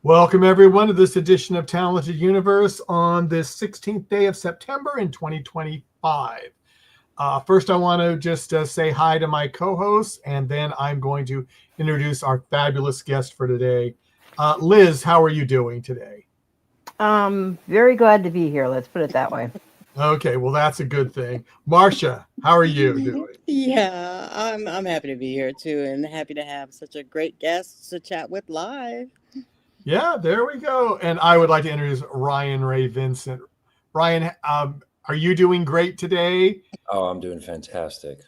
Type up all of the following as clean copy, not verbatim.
Welcome, everyone, to this edition of Talented Universe on this 16th day of September in 2025. First, I want to just say hi to my co-hosts, and then I'm going to introduce our fabulous guest for today. Liz, how are you doing today? Very glad to be here. Let's put it that way. Okay, well, that's a good thing. Marcia, how are you doing? Yeah, I'm happy to be here too, and happy to have such a great guest to chat with live. Yeah, there we go. And I would like to introduce Ryan Ray Vincent. Ryan, are you doing great today? Oh, I'm doing fantastic.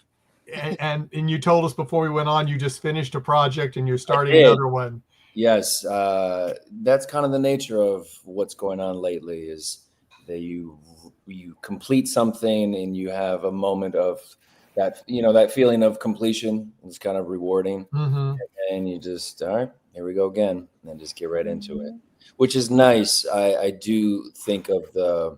And you told us before we went on, you just finished a project and you're starting another one. Yes, that's kind of the nature of what's going on lately. Is that you complete something and you have a moment of that, that feeling of completion. It's kind of rewarding, and you just, all right, here we go again, and then just get right into it, which is nice. I do think of the,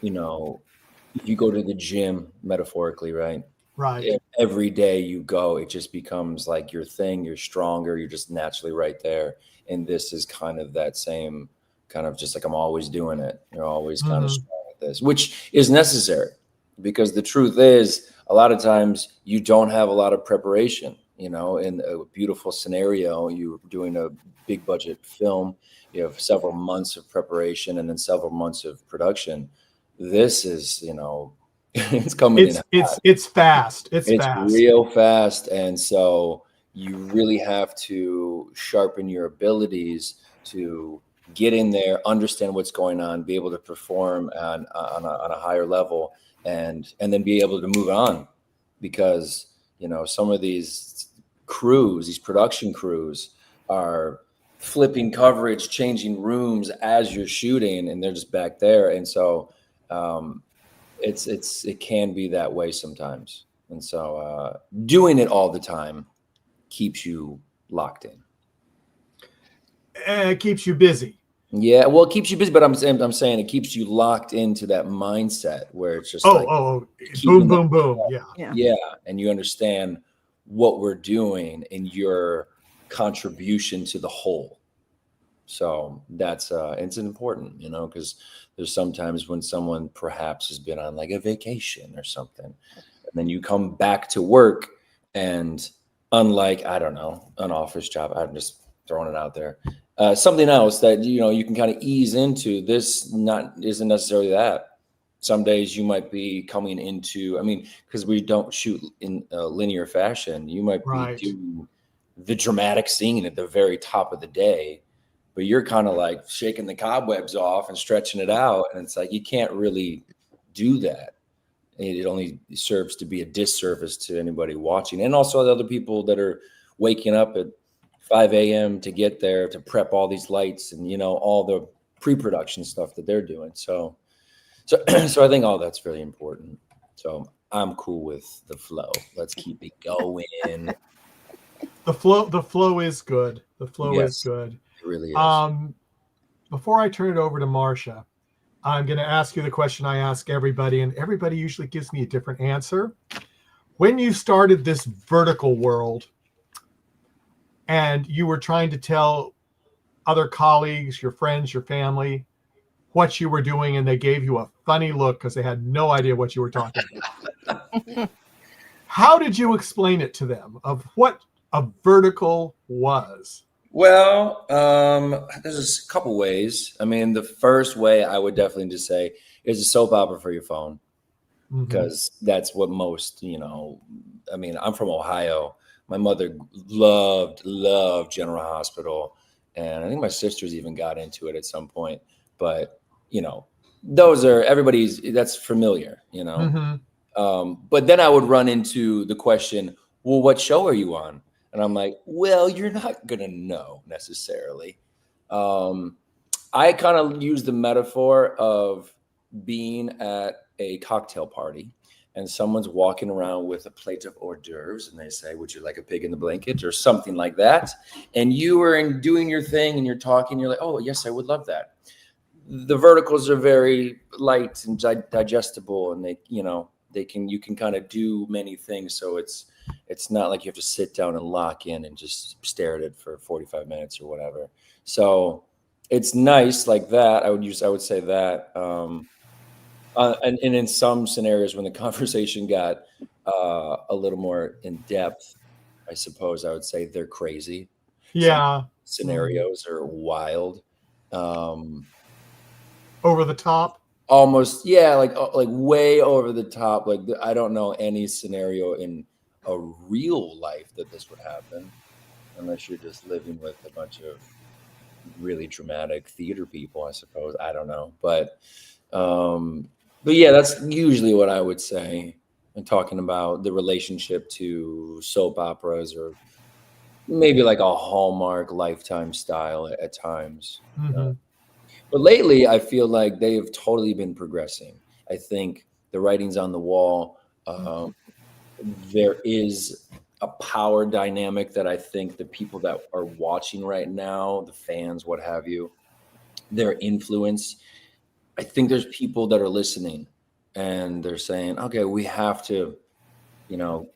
if you go to the gym, metaphorically, right? Right. Every day you go, it just becomes like your thing. You're stronger. You're just naturally right there. And this is kind of that same kind of just like, I'm always doing it. You're always kind of strong at this, which is necessary, because the truth is a lot of times you don't have a lot of preparation. In a beautiful scenario, you're doing a big budget film, you have several months of preparation and then several months of production. This is, it's coming it's fast. It's fast. Real fast. And so you really have to sharpen your abilities to get in there, understand what's going on, be able to perform on a higher level, and then be able to move on. Because, some of these crews, these production crews, are flipping coverage, changing rooms as you're shooting, and they're just back there. And so it can be that way sometimes. And so doing it all the time keeps you locked in. It keeps you busy. Yeah, well, it keeps you busy, but I'm saying it keeps you locked into that mindset where it's just boom, boom, boom. Yeah. And you understand what we're doing and your contribution to the whole. So that's it's important, because there's sometimes when someone perhaps has been on like a vacation or something, and then you come back to work, and unlike, I don't know, an office job, I'm just throwing it out there, something else that, you can kind of ease into, this isn't necessarily that. Some days you might be coming into, because we don't shoot in a linear fashion, you might be doing the dramatic scene at the very top of the day, but you're kind of like shaking the cobwebs off and stretching it out. And it's like, you can't really do that. It only serves to be a disservice to anybody watching. And also the other people that are waking up at 5 a.m. to get there, to prep all these lights and, all the pre-production stuff that they're doing. So I think all that's really important. So I'm cool with the flow. Let's keep it going. The flow is good. The flow is good. It really is. Before I turn it over to Marcia, I'm going to ask you the question I ask everybody, and everybody usually gives me a different answer. When you started this vertical world and you were trying to tell other colleagues, your friends, your family, what you were doing, and they gave you a funny look because they had no idea what you were talking about, how did you explain it to them of what a vertical was? Well, there's a couple ways. The first way I would definitely just say is a soap opera for your phone, because that's what most, I'm from Ohio. My mother loved General Hospital, and I think my sisters even got into it at some point. But, those are that's familiar, But then I would run into the question, well, what show are you on? And I'm like, well, you're not going to know necessarily. I kind of use the metaphor of being at a cocktail party and someone's walking around with a plate of hors d'oeuvres and they say, would you like a pig in the blanket or something like that? And you are doing your thing and you're talking, you're like, oh, yes, I would love that. The verticals are very light and digestible, and you can kind of do many things. So it's not like you have to sit down and lock in and just stare at it for 45 minutes or whatever. So it's nice like that. I would say that. And in some scenarios, when the conversation got a little more in depth, I suppose I would say they're crazy. Some Yeah. scenarios are wild. Over the top. Almost, yeah, like way over the top. Like I don't know any scenario in a real life that this would happen, unless you're just living with a bunch of really dramatic theater people, I suppose. I don't know, but yeah, that's usually what I would say. And talking about the relationship to soap operas, or maybe like a Hallmark Lifetime style at times. But lately, I feel like they have totally been progressing. I think the writing's on the wall. There is a power dynamic that I think the people that are watching right now, the fans, what have you, their influence. I think there's people that are listening and they're saying, okay, we have to,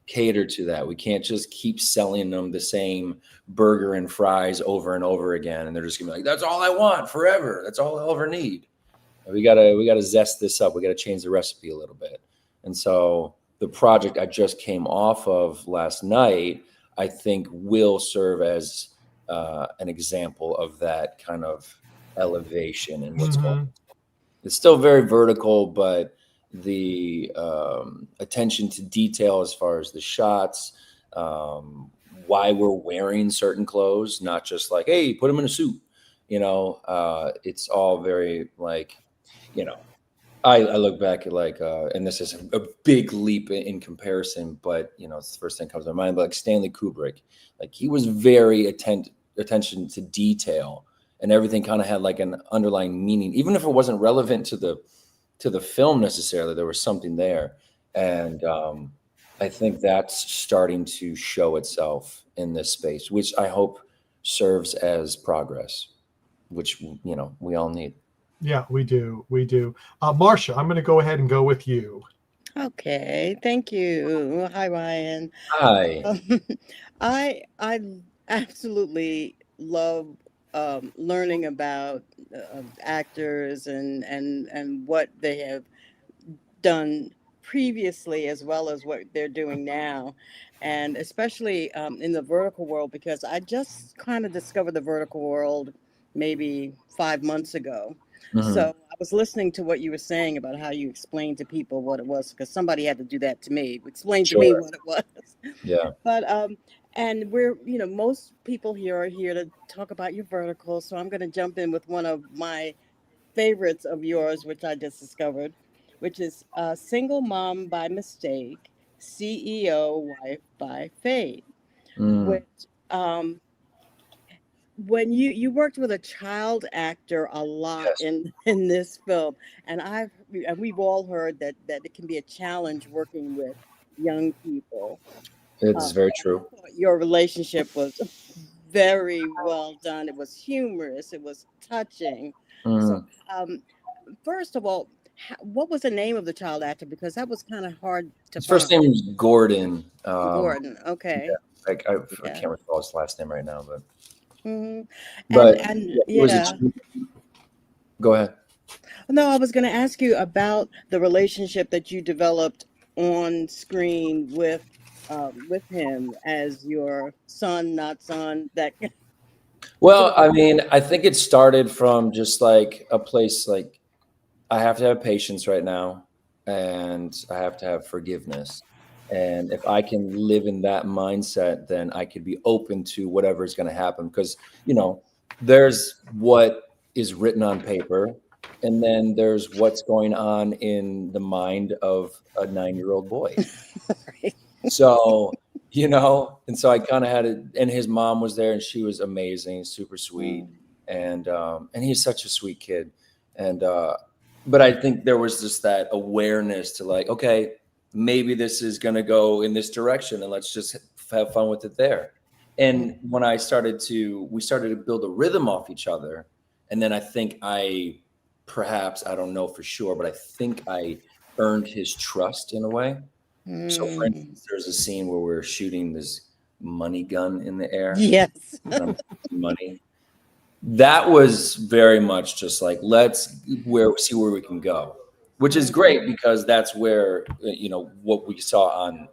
cater to that. We can't just keep selling them the same burger and fries over and over again. And they're just gonna be like, that's all I want forever. That's all I'll ever need. And we gotta zest this up. We gotta change the recipe a little bit. And so the project I just came off of last night, I think will serve as an example of that kind of elevation and what's going on. It's still very vertical, but the attention to detail as far as the shots, why we're wearing certain clothes, not just like, hey, put them in a suit. It's all very like, I look back at like, and this is a big leap in comparison, but it's the first thing that comes to my mind. But like Stanley Kubrick, like he was very attention to detail, and everything kind of had like an underlying meaning, even if it wasn't relevant to the film necessarily. There was something there, and I think that's starting to show itself in this space, which I hope serves as progress, which we all need. Yeah, we do. We do. Marcia, I'm going to go ahead and go with you. Okay, thank you. Hi, Ryan. Hi. I absolutely love learning about actors and what they have done previously as well as what they're doing now, and especially in the vertical world, because I just kind of discovered the vertical world maybe 5 months ago. So I was listening to what you were saying about how you explained to people what it was, because somebody had to do that to me, explain to me Sure. what it was. Yeah. But and we're, most people here are here to talk about your vertical, so I'm going to jump in with one of my favorites of yours, which I just discovered, which is Single Mom by Mistake, CEO Wife by Fate, which when you worked with a child actor a lot Yes. in this film, and we've all heard that it can be a challenge working with young people. It's very true. I thought your relationship was very well done. It was humorous. It was touching. So, first of all, what was the name of the child actor? Because that was kind of hard to His find. first name was Gordon. Gordon. Okay. Yeah, I Yeah. can't recall his last name right now, but And it was go ahead. No, I was going to ask you about the relationship that you developed on screen with him as your son, not son. Well, I mean, I think it started from just like a place like I have to have patience right now, and I have to have forgiveness. And if I can live in that mindset, then I could be open to whatever is going to happen. Because, there's what is written on paper, and then there's what's going on in the mind of a 9-year-old boy. Right. So, and so I kind of had it, and his mom was there, and she was amazing, super sweet. And he's such a sweet kid. And, but I think there was just that awareness to like, okay, maybe this is going to go in this direction, and let's just have fun with it there. And when we started to build a rhythm off each other. And then I think I don't know for sure, but I think I earned his trust in a way. So for instance, there's a scene where we're shooting this money gun in the air. Yes. And I'm money. that was very much just like, see where we can go, which is great because that's where, what we saw on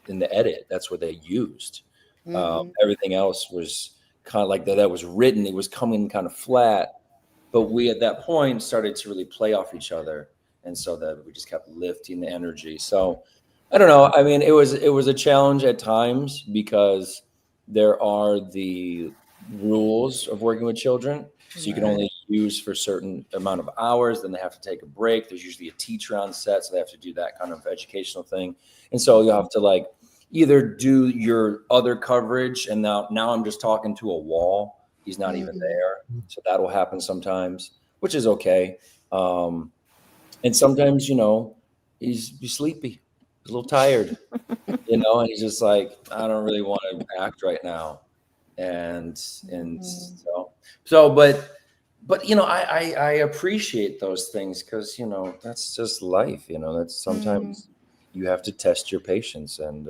in the edit, that's what they used. Everything else was kind of like that was written. It was coming kind of flat, but we at that point started to really play off each other. And so that we just kept lifting the energy. So I don't know. I mean, it was a challenge at times because there are the rules of working with children. So you can only use for a certain amount of hours, then they have to take a break. There's usually a teacher on set, so they have to do that kind of educational thing. And so you have to like either do your other coverage, and now I'm just talking to a wall. He's not even there. So that'll happen sometimes, which is okay. And sometimes, he's sleepy, a little tired, and he's just like, I don't really want to act right now. And but I appreciate those things because that's just life. That's sometimes you have to test your patience, and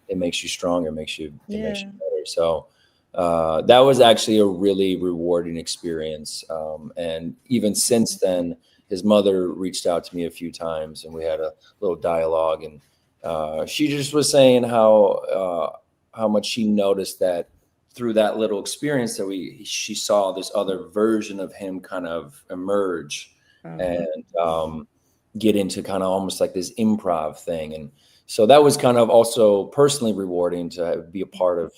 it makes you stronger, it makes you better. So that was actually a really rewarding experience. And even since then, his mother reached out to me a few times, and we had a little dialogue. And she just was saying how much she noticed that through that little experience that she saw this other version of him kind of emerge and get into kind of almost like this improv thing. And so that was kind of also personally rewarding to be a part of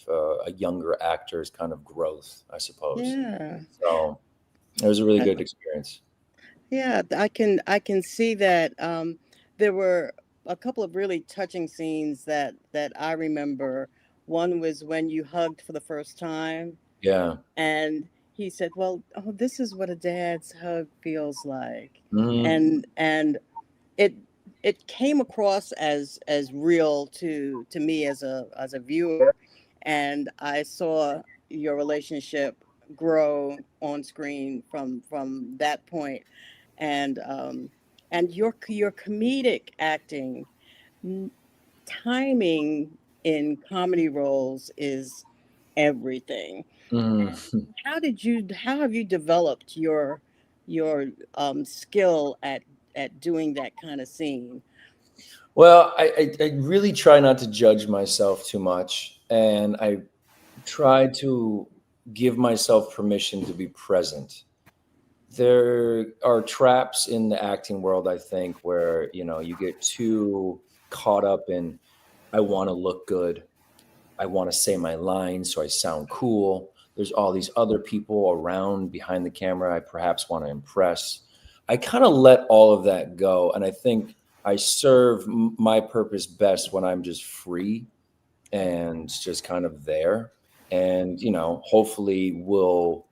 a younger actor's kind of growth, I suppose. Yeah. So it was a really good experience. Yeah, I can see that. There were a couple of really touching scenes that I remember. One was when you hugged for the first time. Yeah. And he said, "Well, this is what a dad's hug feels like." Mm-hmm. And it came across as real to me as a viewer, and I saw your relationship grow on screen from that point. And your comedic acting, timing in comedy roles is everything. Mm-hmm. How have you developed your skill at doing that kind of scene? Well, I really try not to judge myself too much, and I try to give myself permission to be present. There are traps in the acting world, I think, where you get too caught up in, I want to look good, I want to say my lines so I sound cool. There's all these other people around behind the camera I perhaps want to impress. I kind of let all of that go, and I think I serve my purpose best when I'm just free and just kind of there, and hopefully will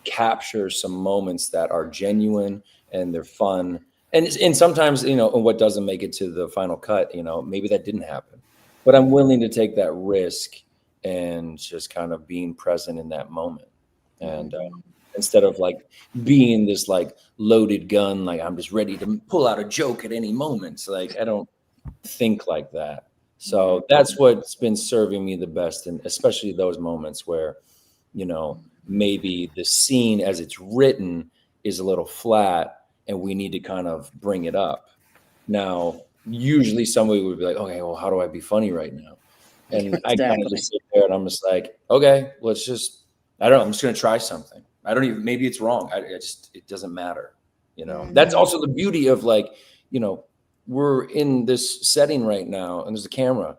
capture some moments that are genuine and they're fun. And sometimes, what doesn't make it to the final cut, maybe that didn't happen, but I'm willing to take that risk and just kind of being present in that moment. And instead of like being this like loaded gun, like I'm just ready to pull out a joke at any moment. So like, I don't think like that. So that's what's been serving me the best. And especially those moments where, maybe the scene as it's written is a little flat and we need to kind of bring it up. Now, usually somebody would be like, okay, well, how do I be funny right now? And I kind of just sit there and I'm just like, okay, I don't know, I'm just going to try something. I don't even, maybe it's wrong. It doesn't matter. That's also the beauty of like, we're in this setting right now and there's a camera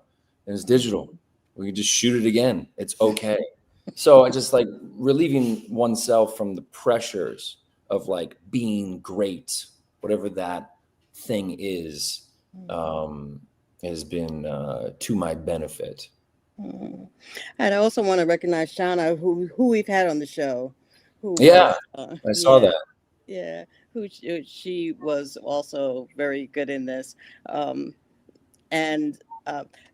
and it's digital. We can just shoot it again. It's okay. So I just like relieving oneself from the pressures of like being great, whatever that thing is, has been to my benefit. And I also want to recognize Shauna, who we've had on the show. I saw that. Yeah, she was also very good in this. And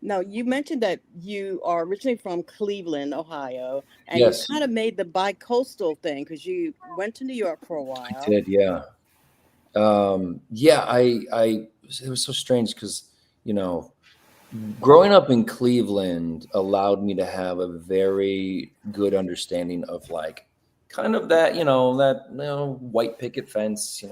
now you mentioned that you are originally from Cleveland, Ohio, and Yes. you kind of made the bi-coastal thing because you went to New York for a while. I did, yeah. It was so strange because, growing up in Cleveland allowed me to have a very good understanding of like kind of that, white picket fence,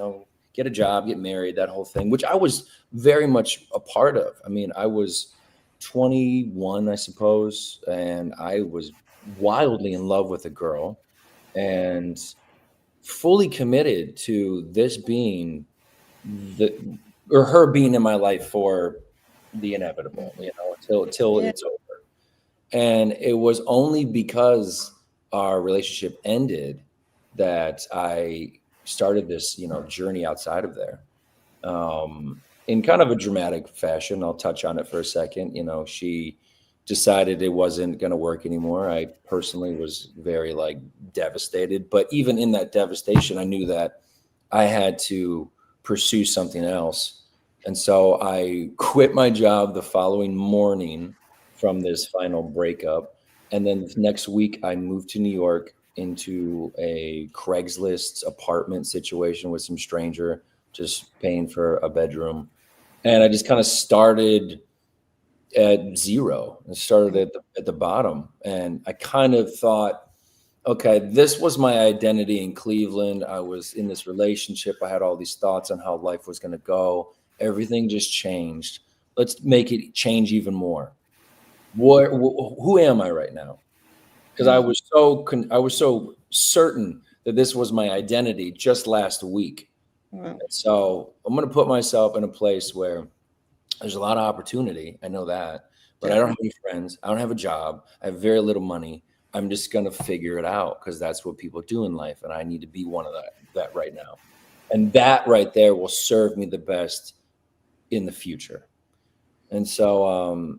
get a job, get married, that whole thing, which I was very much a part of. I mean, I was 21, I suppose, and I was wildly in love with a girl and fully committed to this being her being in my life for the inevitable, till Yeah. it's over. And it was only because our relationship ended that I started this, journey outside of there. In kind of a dramatic fashion. I'll touch on it for a second. She decided it wasn't going to work anymore. I personally was very devastated, but even in that devastation, I knew that I had to pursue something else. And so I quit my job the following morning from this final breakup. And then next week, I moved to New York into a Craigslist apartment situation with some stranger, just paying for a bedroom. And I just kind of started at zero and started at the bottom. And I kind of thought, okay, this was my identity in Cleveland. I was in this relationship. I had all these thoughts on how life was going to go. Everything just changed. Let's make it change even more. Who am I right now? Because I was so certain that this was my identity just last week. Wow. So I'm going to put myself in a place where there's a lot of opportunity. I know that, but I don't have any friends. I don't have a job. I have very little money. I'm just going to figure it out because that's what people do in life. And I need to be one of that right now. And that right there will serve me the best in the future. And so,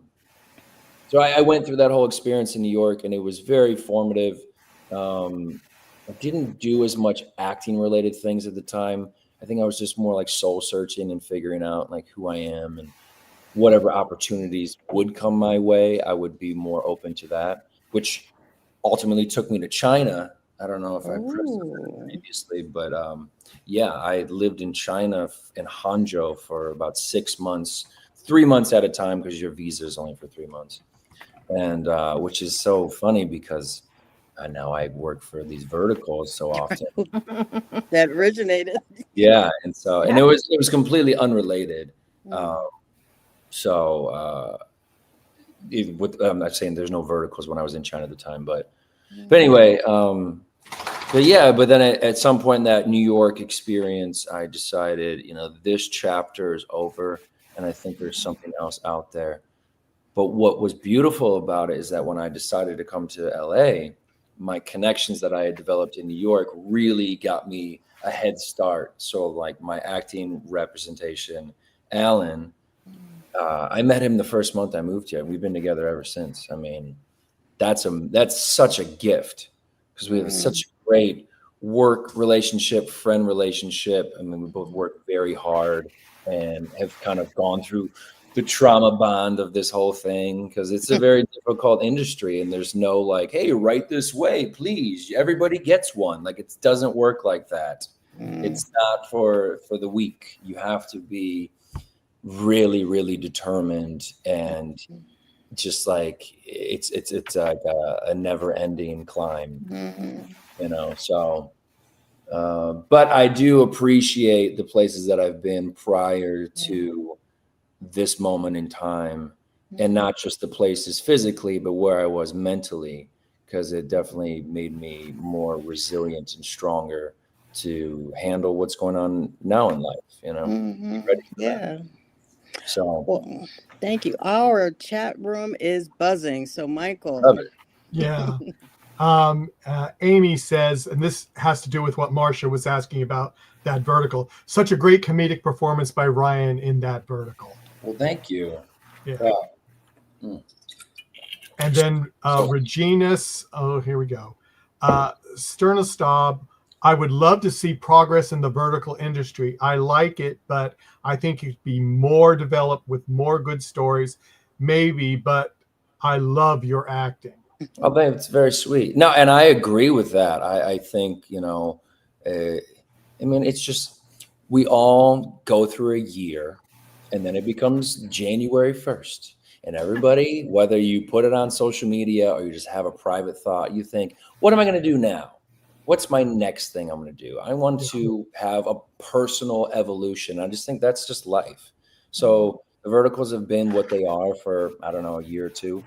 I went through that whole experience in New York, and it was very formative. I didn't do as much acting related things at the time. I think I was just more like soul searching and figuring out like who I am, and whatever opportunities would come my way, I would be more open to that, which ultimately took me to China. I don't know if I pressed that previously, but I lived in China in Hangzhou for about 6 months, 3 months at a time, because your visa is only for 3 months. And which is so funny because now I work for these verticals so often. That originated. Yeah. And so, and it was completely unrelated. I'm not saying there's no verticals when I was in China at the time, but anyway, but then at some point in that New York experience, I decided, this chapter is over and I think there's something else out there. But what was beautiful about it is that when I decided to come to LA, my connections that I had developed in New York really got me a head start. So like my acting representation, Alan, I met him the first month I moved here. We've been together ever since. I mean, that's such a gift because we have such a great work relationship, friend relationship. I mean, we both work very hard and have kind of gone through the trauma bond of this whole thing because it's a very difficult industry and there's no like, hey, write this way, please. Everybody gets one. Like it doesn't work like that. It's not for the weak. You have to be really, really determined and just like it's like a never ending climb, so but I do appreciate the places that I've been prior to this moment in time, and not just the places physically, but where I was mentally, because it definitely made me more resilient and stronger to handle what's going on now in life, Be ready for that. So well, thank you. Our chat room is buzzing. So Michael. love it. Yeah. Amy says, and this has to do with what Marcia was asking about that vertical. Such a great comedic performance by Ryan in that vertical. Well, thank you. Yeah. And then Regina's, here we go. Sternostab, I would love to see progress in the vertical industry. I like it, but I think it could be more developed with more good stories, maybe, but I love your acting. I think it's very sweet. No, and I agree with that. I think, it's just, we all go through a year and then it becomes January 1st. And everybody, whether you put it on social media or you just have a private thought, you think, what am I going to do now? what's my next thing I'm going to do? I want to have a personal evolution. I just think that's just life. So the verticals have been what they are for, I don't know, a year or two.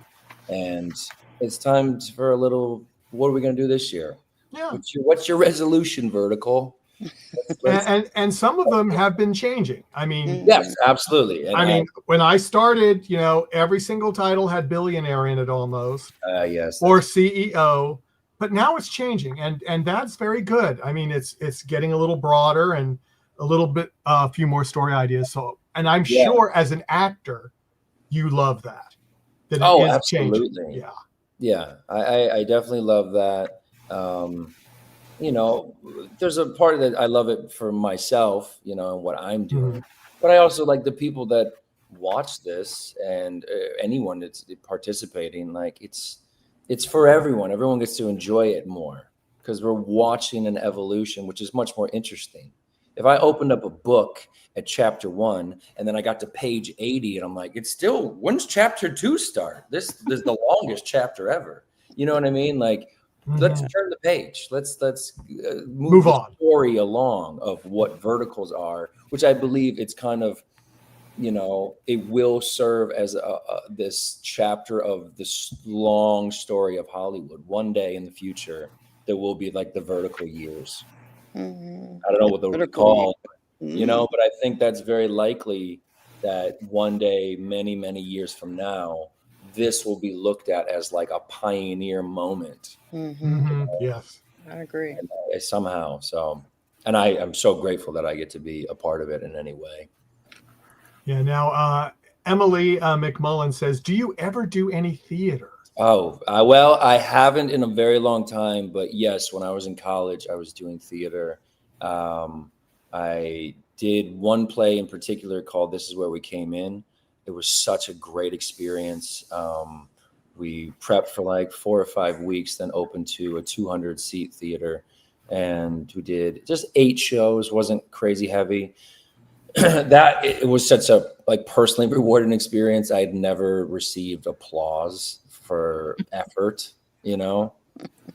And it's time for a little, what are we going to do this year? Yeah. What's your resolution, vertical? And some of them have been changing. I mean, yes, absolutely. And I mean, when I started, every single title had billionaire in it almost, yes, or CEO, but now it's changing, and that's very good. I mean, it's getting a little broader and a little bit, a few more story ideas. So, and I'm sure as an actor, you love that it is absolutely. changing. Yeah, I definitely love that. There's a part that I love it for myself, and what I'm doing, but I also like the people that watch this and anyone that's participating. Like it's for everyone. Everyone gets to enjoy it more because we're watching an evolution, which is much more interesting. If I opened up a book at chapter 1 and then I got to page 80 and I'm like, it's still, when's chapter 2 start? This is the longest chapter ever. You know what I mean? Like, let's turn the page. Let's move the on. Story along of what verticals are, which I believe it's kind of, it will serve as this chapter of this long story of Hollywood. One day in the future, there will be like the vertical years. I don't know what they'll call, but I think that's very likely that one day, many, many years from now, this will be looked at as like a pioneer moment. Yes, I agree. Somehow. So, and I am so grateful that I get to be a part of it in any way. Yeah. Now, Emily McMullen says, do you ever do any theater? Oh, well, I haven't in a very long time, but yes, when I was in college, I was doing theater. I did one play in particular called This Is Where We Came In. It was such a great experience. We prepped for like 4 or 5 weeks, then opened to a 200-seat theater. And we did just 8 shows, wasn't crazy heavy. It was such a personally rewarding experience. I had never received applause for effort,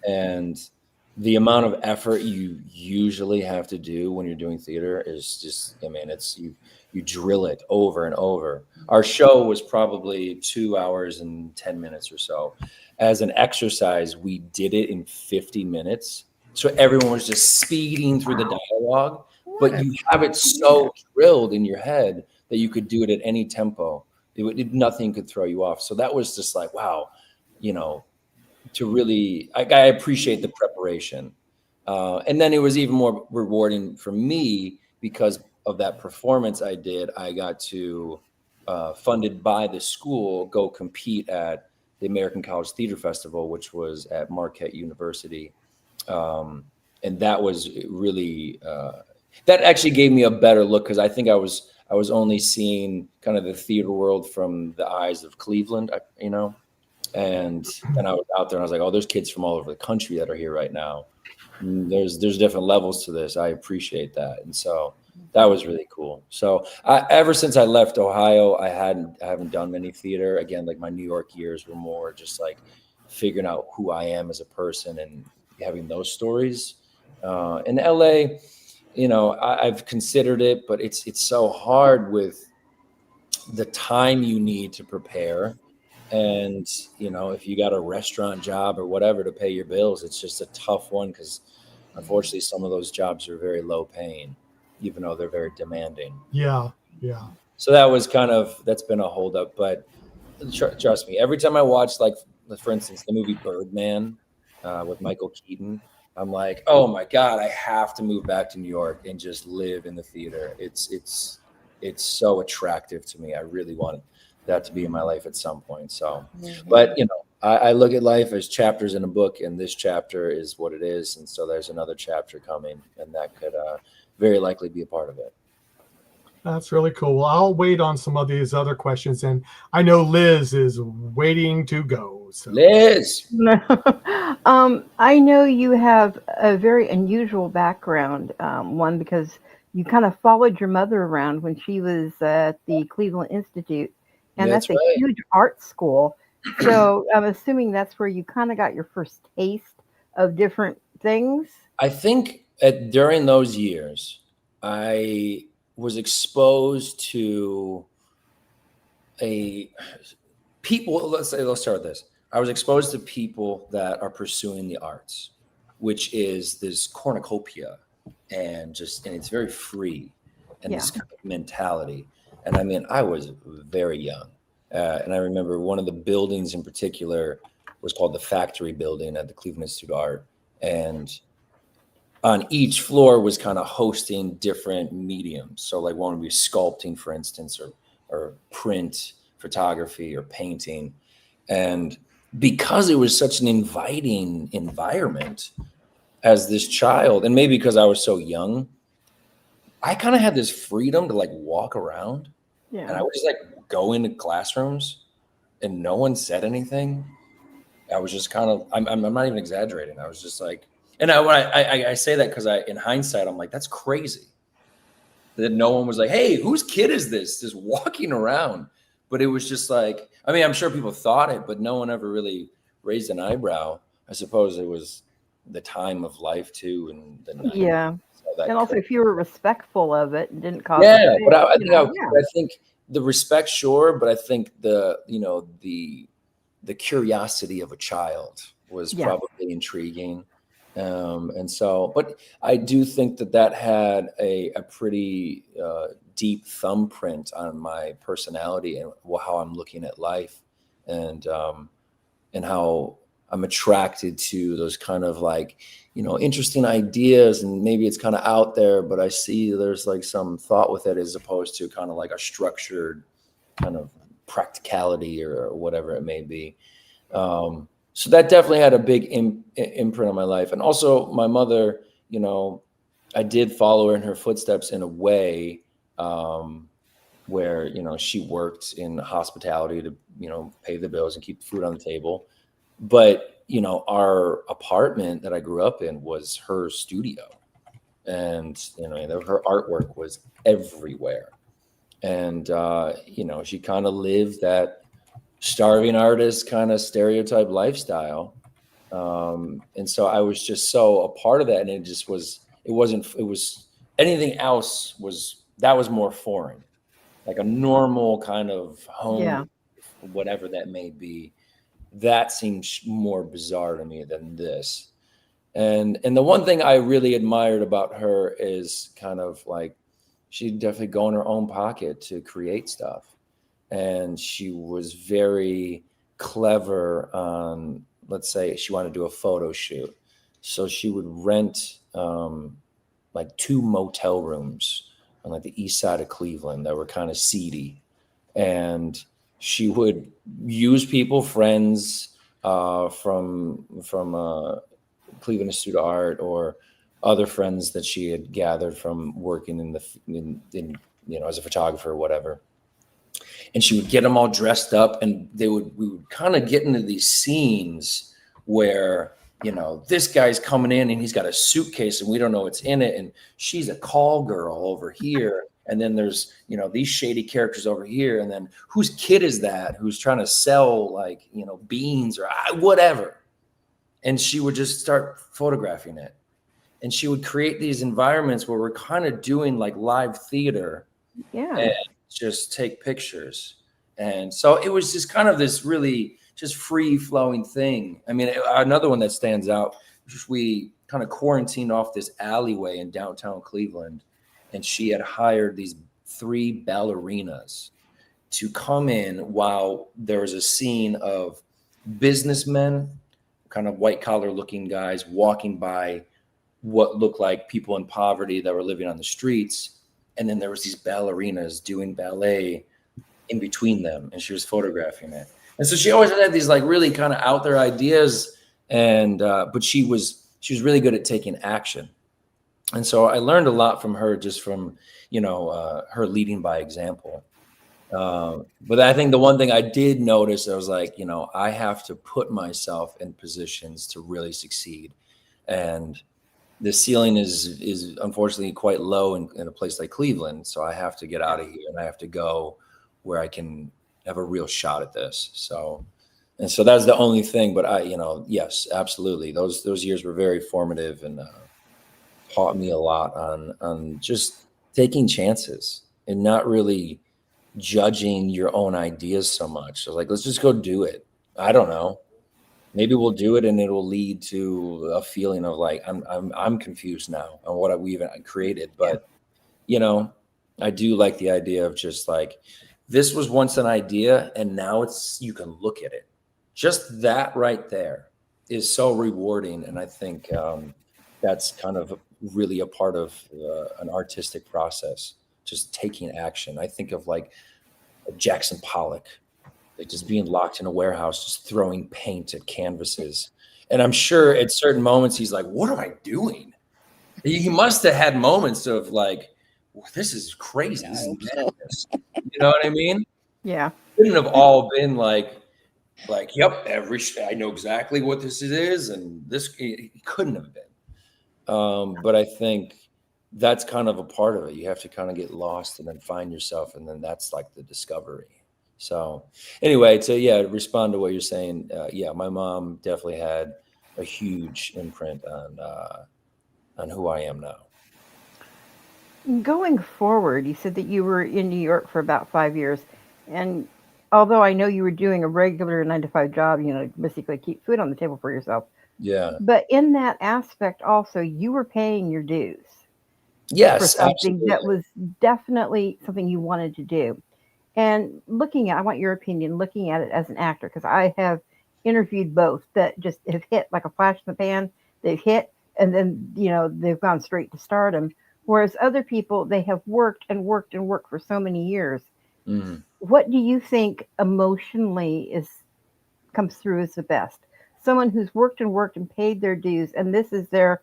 and the amount of effort you usually have to do when you're doing theater is just, it's you drill it over and over. Our show was probably 2 hours and 10 minutes or so. As an exercise, we did it in 50 minutes. So everyone was just speeding through the dialogue, but you have it so drilled in your head that you could do it at any tempo. Nothing could throw you off. So that was just like, wow, to really, I appreciate the preparation. And then it was even more rewarding for me because of that performance I did. I got to, funded by the school, go compete at the American College Theater Festival, which was at Marquette University. And that was really, that actually gave me a better look because I think I was only seeing kind of the theater world from the eyes of Cleveland, and then I was out there and I was like, oh, there's kids from all over the country that are here right now. And there's different levels to this. I appreciate that. And so that was really cool. So ever since I left Ohio, I haven't done any theater. Again, like my New York years were more just like figuring out who I am as a person and having those stories. In LA, I've considered it, but it's so hard with the time you need to prepare. And, if you got a restaurant job or whatever to pay your bills, it's just a tough one because unfortunately some of those jobs are very low paying, even though they're very demanding. Yeah. So that's been a holdup. But trust me, every time I watch, like, for instance, the movie Birdman with Michael Keaton, I'm like, oh my God, I have to move back to New York and just live in the theater. It's so attractive to me. I really want that to be in my life at some point. So, but I look at life as chapters in a book, and this chapter is what it is. And so there's another chapter coming, and that could very likely be a part of it. That's really cool. Well, I'll wait on some of these other questions, and I know Liz is waiting to go. So. Liz, I know you have a very unusual background. One because you kind of followed your mother around when she was at the Cleveland Institute, and that's a huge art school. So I'm assuming that's where you kind of got your first taste of different things? I think during those years, I was exposed to people. Let's start with this. I was exposed to people that are pursuing the arts, which is this cornucopia, and it's very free, and Yeah. this kind of mentality. And I mean, I was very young, and I remember one of the buildings in particular was called the Factory Building at the Cleveland Institute of Art, and on each floor was kind of hosting different mediums. So like one would be sculpting, for instance, or print, photography, or painting. And because it was such an inviting environment as this child, and maybe because I was so young, I kind of had this freedom to like walk around. Yeah. And I would just like go into classrooms and no one said anything. I was just kind of, I'm not even exaggerating. I was just like, and I say that because in hindsight, I'm like, that's crazy that no one was like, hey, whose kid is this just walking around? But it was just like, I mean, I'm sure people thought it, but no one ever really raised an eyebrow. I suppose it was the time of life too. And the 90s, Yeah. so And also, if you were respectful of it and didn't cause yeah, a but fit, I think the respect, sure, but I think the curiosity of a child was probably intriguing. And so, but I do think that had a pretty deep thumbprint on my personality and how I'm looking at life, and how I'm attracted to those kind of like, interesting ideas, and maybe it's kind of out there, but I see there's like some thought with it as opposed to kind of like a structured kind of practicality or whatever it may be. So that definitely had a big imprint on my life. And also my mother, I did follow her in her footsteps in a way, where, she worked in hospitality to, pay the bills and keep food on the table. But, our apartment that I grew up in was her studio, and, her artwork was everywhere. And, she kind of lived that starving artist kind of stereotype lifestyle. And so I was just so a part of that. And it was anything else that was more foreign, like a normal kind of home, whatever that may be. That seems more bizarre to me than this. And the one thing I really admired about her is kind of like, she'd definitely go in her own pocket to create stuff. And she was very clever on, let's say she wanted to do a photo shoot. So she would rent like 2 motel rooms on like the east side of Cleveland that were kind of seedy. And she would use people, friends from Cleveland Institute of Art, or other friends that she had gathered from working in as a photographer or whatever. And she would get them all dressed up, and we would kind of get into these scenes where, this guy's coming in and he's got a suitcase and we don't know what's in it. And she's a call girl over here. And then there's, these shady characters over here. And then whose kid is that who's trying to sell like, beans or whatever. And she would just start photographing it. And she would create these environments where we're kind of doing like live theater. Yeah. And just take pictures. And so it was just kind of this really just free flowing thing. I mean, another one that stands out, we kind of quarantined off this alleyway in downtown Cleveland, and she had hired these 3 ballerinas to come in while there was a scene of businessmen, kind of white collar looking guys, walking by what looked like people in poverty that were living on the streets. And then there was these ballerinas doing ballet in between them, and she was photographing it. And so she always had these like really kind of out there ideas, and but she was really good at taking action. And so I learned a lot from her, just from her leading by example. But I think the one thing I did notice, I was like, I have to put myself in positions to really succeed, and the ceiling is unfortunately quite low in a place like Cleveland. So I have to get out of here, and I have to go where I can have a real shot at this. So And so that's the only thing. But yes, absolutely. Those years were very formative and taught me a lot on just taking chances and not really judging your own ideas so much. So like, let's just go do it. I don't know. Maybe we'll do it and it will lead to a feeling of like, I'm confused now on what we even created. But, I do like the idea of just like, this was once an idea and now you can look at it. Just that right there is so rewarding. And I think that's kind of really a part of an artistic process, just taking action. I think of like Jackson Pollock, like just being locked in a warehouse, just throwing paint at canvases. And I'm sure at certain moments he's like, what am I doing? He must have had moments of like, well, this is crazy. This is madness. You know what I mean? Yeah. Couldn't have all been like, yep, I know exactly what this is. And this, it couldn't have been. But I think that's kind of a part of it. You have to kind of get lost and then find yourself. And then that's like the discovery. So anyway, to respond to what you're saying. My mom definitely had a huge imprint on who I am now. Going forward, you said that you were in New York for about 5 years. And although I know you were doing a regular 9 to 5 job, basically keep food on the table for yourself. Yeah. But in that aspect also, you were paying your dues. Yes, for something absolutely. that was definitely something you wanted to do. And I want your opinion, looking at it as an actor, because I have interviewed both that just have hit like a flash in the pan. They've hit, and then, they've gone straight to stardom. Whereas other people, they have worked and worked and worked for so many years. Mm. What do you think emotionally comes through as the best? Someone who's worked and paid their dues, and this is their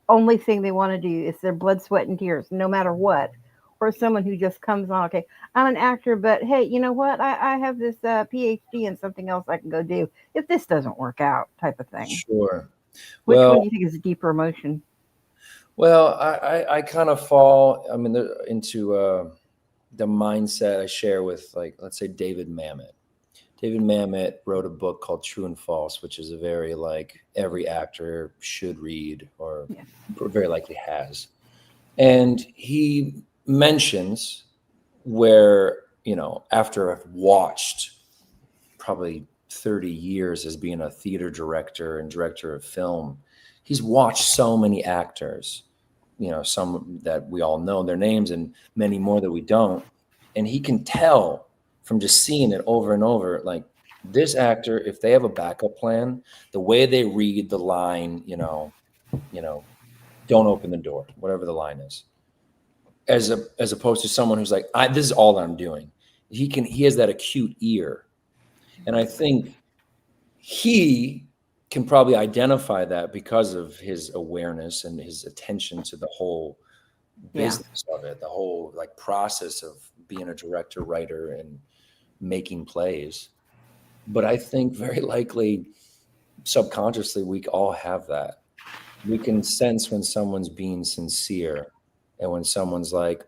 only thing they want to do, is their blood, sweat, and tears, no matter what. Or someone who just comes on, okay, I'm an actor, but hey, you know what? I have this PhD in something else I can go do if this doesn't work out, type of thing. Sure. Which one do you think is a deeper emotion? Well, I kind of fall, into the mindset I share with, like, let's say David Mamet. David Mamet wrote a book called True and False, which is a very, like, every actor should read, or very likely has. And he mentions where, after I've watched probably 30 years as being a theater director and director of film, he's watched so many actors, some that we all know their names and many more that we don't. And he can tell from just seeing it over and over, like, this actor, if they have a backup plan, the way they read the line, don't open the door, whatever the line is, as opposed to someone who's like, this is all that I'm doing. He has that acute ear. And I think he can probably identify that because of his awareness and his attention to the whole business of it, the whole like process of being a director, writer, and making plays. But I think very likely subconsciously we all have that. We can sense when someone's being sincere and when someone's like,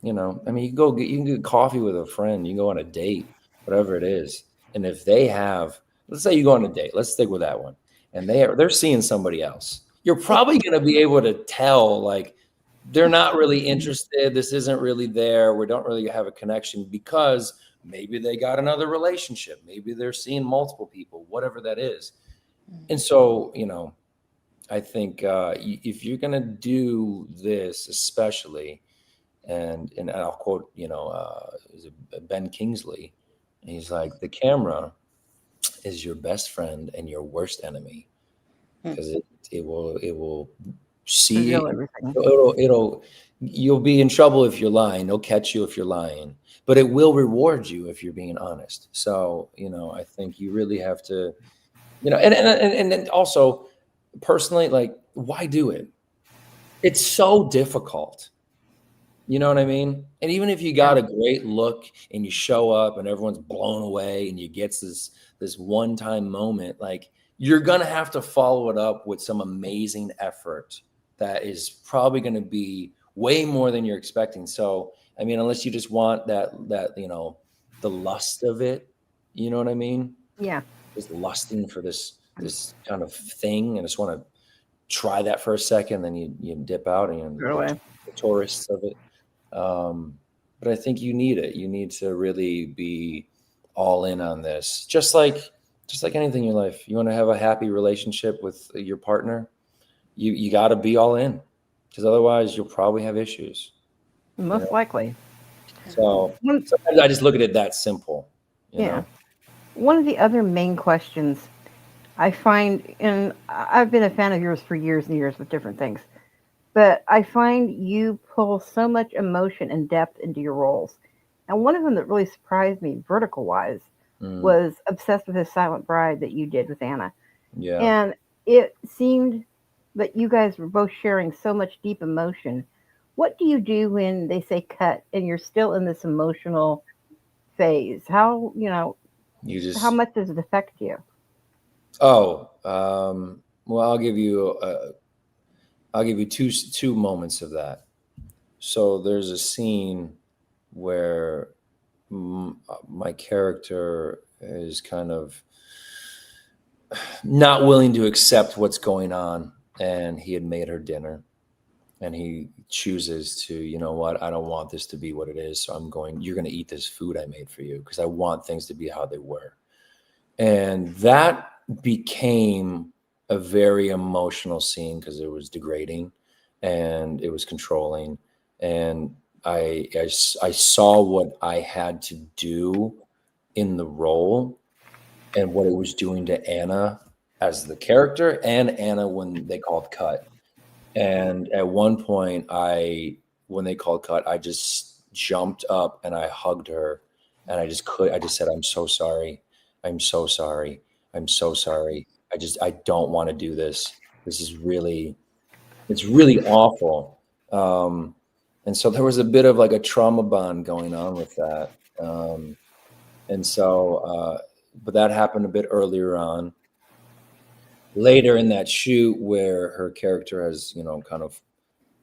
you can get coffee with a friend, you can go on a date, whatever it is. And if they have, let's say you go on a date, let's stick with that one, and they're seeing somebody else, you're probably going to be able to tell, like, they're not really interested. This isn't really there. We don't really have a connection because maybe they got another relationship. Maybe they're seeing multiple people, whatever that is. And so, I think if you're going to do this, especially, and I'll quote, Ben Kingsley, he's like, the camera is your best friend and your worst enemy, because it will see everything. You'll be in trouble if you're lying. It'll catch you if you're lying, but it will reward you if you're being honest. So, I think you really have to, and then also personally, like, why do it? It's so difficult. You know what I mean? And even if you got a great look and you show up and everyone's blown away and you get this one-time moment, like, you're going to have to follow it up with some amazing effort that is probably going to be way more than you're expecting. So, unless you just want that, the lust of it, you know what I mean? Yeah. just lusting for this kind of thing, and just want to try that for a second, then you dip out and you're tourists of it. But I think you need it. You need to really be all in on this. Just like anything in your life, you want to have a happy relationship with your partner, you got to be all in, because otherwise you'll probably have issues. Most likely. So sometimes I just look at it that simple. You know? One of the other main questions I find, and I've been a fan of yours for years and years with different things, but I find you pull so much emotion and depth into your roles. And one of them that really surprised me, vertical wise, was Obsessed with His Silent Bride that you did with Anna. Yeah. And it seemed that you guys were both sharing so much deep emotion. What do you do when they say cut and you're still in this emotional phase? How, how much does it affect you? Well, I'll give you two moments of that. So there's a scene where my character is kind of not willing to accept what's going on, and he had made her dinner, and he chooses to, you know what, I don't want this to be what it is, so you're going to eat this food I made for you because I want things to be how they were. And that became a very emotional scene because it was degrading and it was controlling. And I saw what I had to do in the role and what it was doing to Anna as the character and Anna when they called cut. And at one point, when they called cut, I just jumped up and I hugged her, and I just said, I'm so sorry. I'm so sorry. I'm so sorry. I don't want to do this. It's really awful. And so there was a bit of like a trauma bond going on with that. But that happened a bit earlier on. Later in that shoot, where her character has, kind of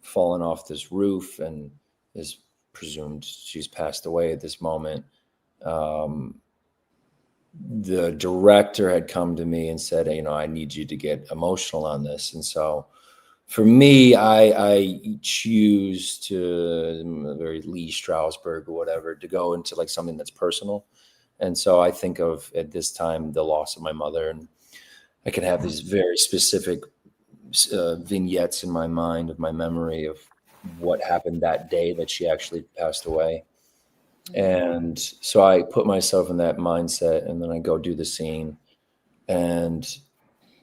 fallen off this roof and is presumed she's passed away at this moment, the director had come to me and said, I need you to get emotional on this. And so for me, I choose to, very Lee Strasberg or whatever, to go into like something that's personal. And so I think of, at this time, the loss of my mother, and I can have these very specific vignettes in my mind of my memory of what happened that day that she actually passed away. And so I put myself in that mindset, and then I go do the scene. And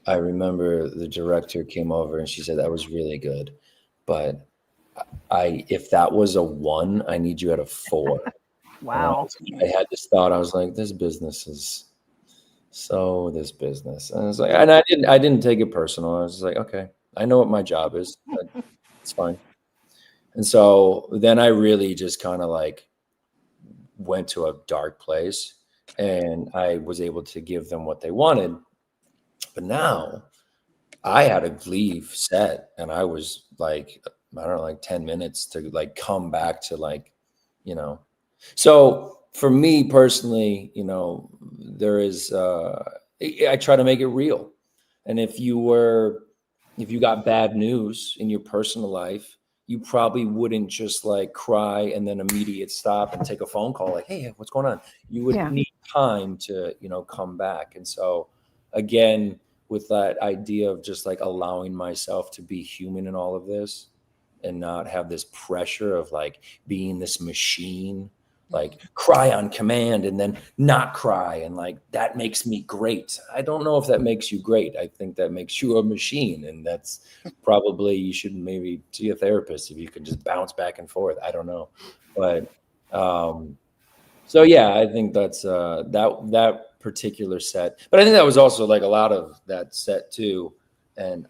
I remember the director came over and she said, that was really good, but if that was a 1, I need you at a 4. Wow. I had this thought. I was like, this business. And I was like, and I didn't take it personal. I was like, okay, I know what my job is. It's fine. And so then I really just kind of like went to a dark place, and I was able to give them what they wanted. But now I had to leave set, and I was like, I don't know, like 10 minutes to like come back to like, So for me personally, there is, I try to make it real. And if you got bad news in your personal life, you probably wouldn't just like cry and then immediate stop and take a phone call like, hey, what's going on? You would need time to, come back. And so again, with that idea of just like allowing myself to be human in all of this and not have this pressure of like being this machine, like cry on command and then not cry. And like, that makes me great. I don't know if that makes you great. I think that makes you a machine. And that's probably, you should maybe see a therapist if you can just bounce back and forth. I don't know. But, so yeah, I think that's, that particular set, but I think that was also like a lot of that set too. And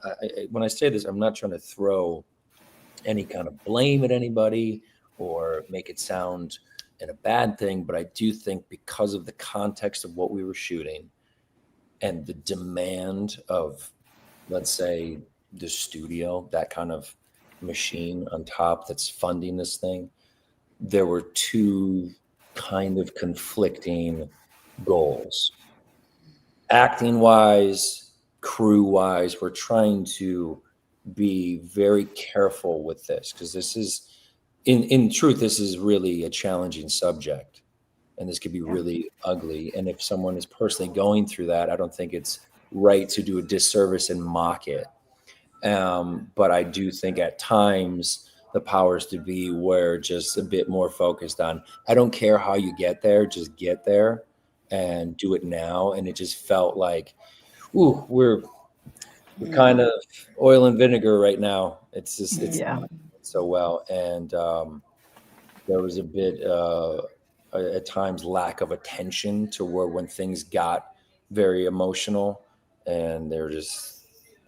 when I say this, I'm not trying to throw any kind of blame at anybody or make it sound in a bad thing, but I do think because of the context of what we were shooting and the demand of, let's say, the studio, that kind of machine on top that's funding this thing, there were two kind of conflicting goals. acting wise, crew wise, we're trying to be very careful with this, because this is, in truth, this is really a challenging subject, and this could be really ugly. And if someone is personally going through that, I don't think it's right to do a disservice and mock it. But I do think at times the powers to be were just a bit more focused on, I don't care how you get there, just get there and do it now. And it just felt like, ooh, we're kind of oil and vinegar right now. It's just, it's not so well. And there was a bit, at times, lack of attention to where when things got very emotional, and they're just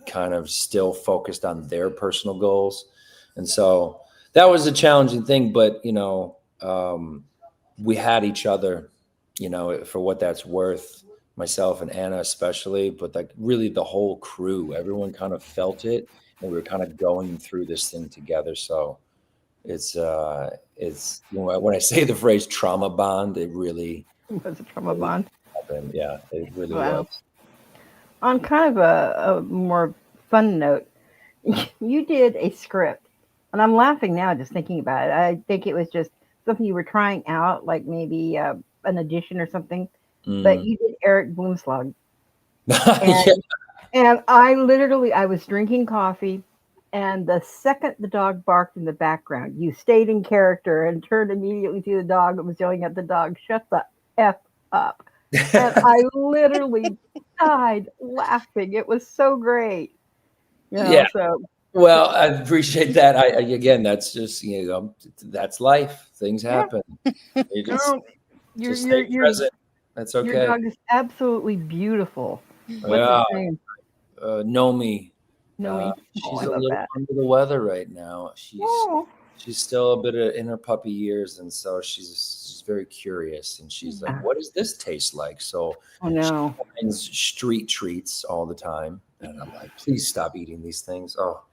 kind of still focused on their personal goals. And so that was a challenging thing, but, we had each other, for what that's worth, myself and Anna especially, but like really the whole crew, everyone kind of felt it, and we were kind of going through this thing together. So it's when I say the phrase trauma bond, it really Was a trauma bond. happened. Yeah, it really Wow. was. On kind of a more fun note, you did a script, and I'm laughing now just thinking about it. I think it was just something you were trying out, like maybe an audition or something. But you did Eric Bloomslog, and Yeah. and I was drinking coffee, and the second the dog barked in the background, you stayed in character and turned immediately to the dog that was yelling at the dog, "Shut the F up." And I literally died laughing. It was so great. Yeah. So Well, I appreciate that. Again, that's just, that's life. Things happen. You just no, your just stay your present. That's your okay. dog is absolutely beautiful. What's Yeah. his name? Nomi. No, She's I a love little that. under the weather right now. Oh, She's still a bit in her puppy years, and so she's very curious, and she's like, "What does this taste like?" So oh she no. finds street treats all the time, and I'm like, "Please stop eating these things." Oh,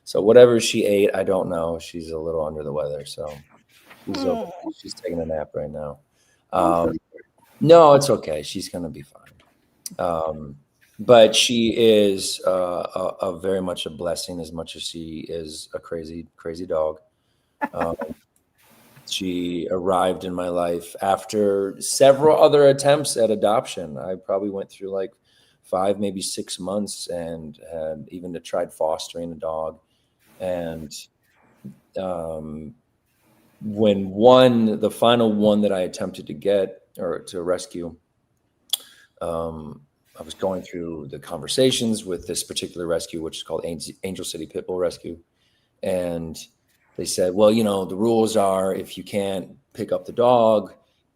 so whatever she ate, I don't know. She's a little under the weather, so she's okay. She's taking a nap right now. No, it's okay. She's gonna be fine. But she is a very much a blessing, as much as she is a crazy, crazy dog. She arrived in my life after several other attempts at adoption. I probably went through like 5, maybe 6 months, and had even tried fostering a dog. And when the final one that I attempted to get or to rescue, I was going through the conversations with this particular rescue, which is called Angel City Pit Bull Rescue. And they said, well, the rules are, if you can't pick up the dog,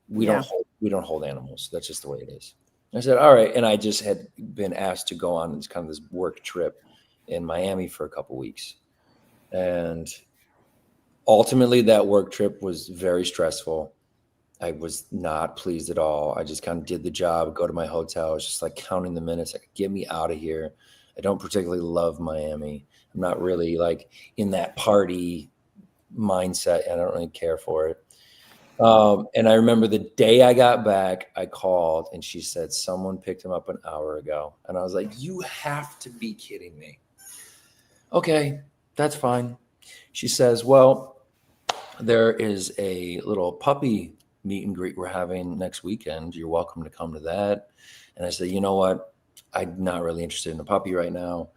we don't hold animals. That's just the way it is. And I said, all right. And I just had been asked to go on this work trip in Miami for a couple weeks. And ultimately that work trip was very stressful. I was not pleased at all. I just kind of did the job, go to my hotel. I was just like counting the minutes, like, get me out of here. I don't particularly love Miami. I'm not really like in that party mindset. I don't really care for it. And I remember the day I got back, I called and she said, someone picked him up an hour ago. And I was like, you have to be kidding me. Okay, that's fine. She says, well, there is a little puppy meet and greet we're having next weekend. You're welcome to come to that. And I said, you know what? I'm not really interested in a puppy right now.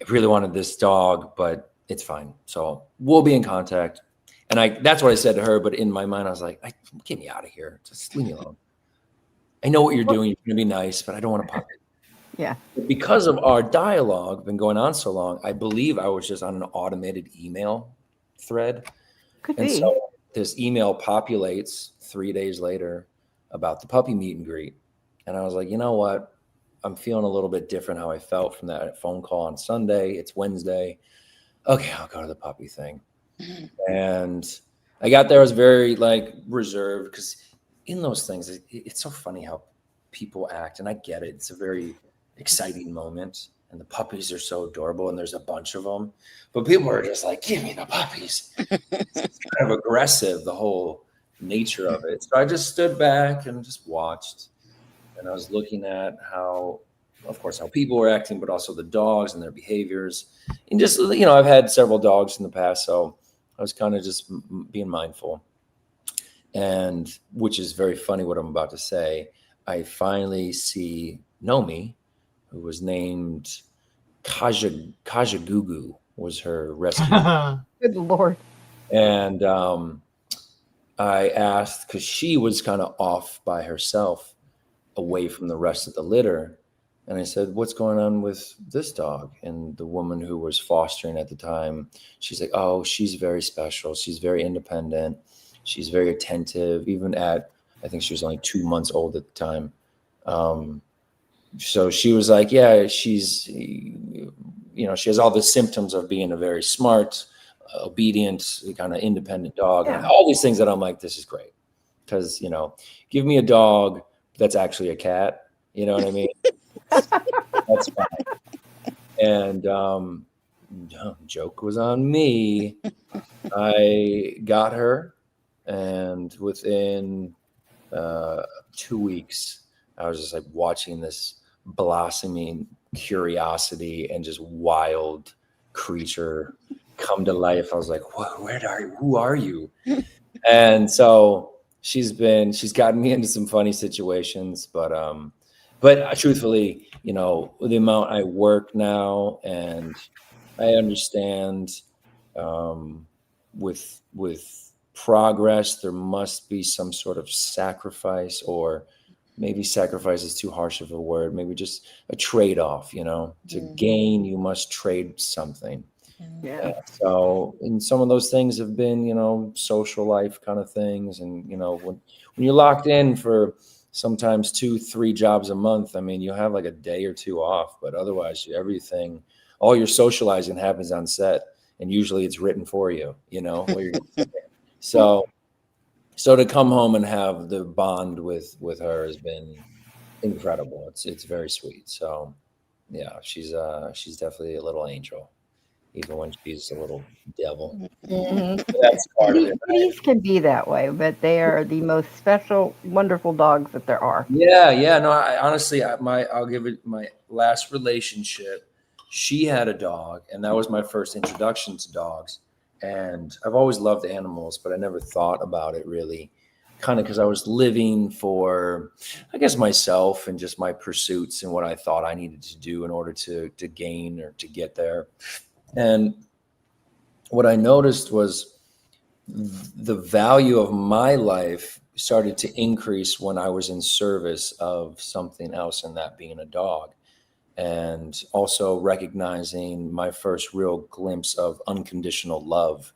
I really wanted this dog, but it's fine. So we'll be in contact. And that's what I said to her. But in my mind, I was like, get me out of here. Just leave me alone. I know what you're doing. You're going to be nice, but I don't want a puppy. Yeah. Because of our dialogue been going on so long, I believe I was just on an automated email thread. Could and be. So this email populates 3 days later about the puppy meet and greet. And I was like, you know what? I'm feeling a little bit different how I felt from that phone call on Sunday. It's Wednesday. Okay, I'll go to the puppy thing. And I got there. I was very reserved, because in those things, it's so funny how people act. And I get it. It's a very exciting moment. And the puppies are so adorable. And there's a bunch of them. But people are just like, give me the puppies. It's kind of aggressive, the whole nature of it. So I just stood back and just watched. and I was looking at how, of course, how people were acting, but also the dogs and their behaviors. And just, I've had several dogs in the past, so I was kind of just being mindful. And which is very funny what I'm about to say. I finally see Nomi, who was named Kajagugu was her rescue. Good Lord. And I asked, because she was kind of off by herself, away from the rest of the litter. And I said, what's going on with this dog? And the woman who was fostering at the time, she's like, oh, she's very special. She's very independent. She's very attentive, even at, I think she was only 2 months old at the time. So she was like, yeah, she's, she has all the symptoms of being a very smart, obedient, kind of independent dog. Yeah. And all these things that I'm like, this is great. Because, give me a dog that's actually a cat. You know what I mean? That's fine. And joke was on me. I got her, and within 2 weeks, I was just like watching this blossoming curiosity and just wild creature come to life. I was like, who are you? And so she's gotten me into some funny situations, but truthfully, the amount I work now, and I understand with progress, there must be some sort of sacrifice, or maybe sacrifice is too harsh of a word, maybe just a trade-off, to gain, you must trade something. Yeah. So, and some of those things have been, social life kind of things. And, when you're locked in for sometimes 2-3 jobs a month, I mean, you have like a day or two off, but otherwise everything, all your socializing happens on set, and usually it's written for you, where you're so to come home and have the bond with her has been incredible. It's very sweet. So yeah, she's definitely a little angel, even when she's a little devil. Mhm. That's part of it. Kitties can be that way, but they are the most special, wonderful dogs that there are. Yeah. No, I honestly, I'll give it my last relationship. She had a dog, and that was my first introduction to dogs. And I've always loved animals, but I never thought about it really, kind of because I was living for, I guess, myself and just my pursuits and what I thought I needed to do in order to gain or to get there. And what I noticed was the value of my life started to increase when I was in service of something else, and that being a dog. And also recognizing my first real glimpse of unconditional love.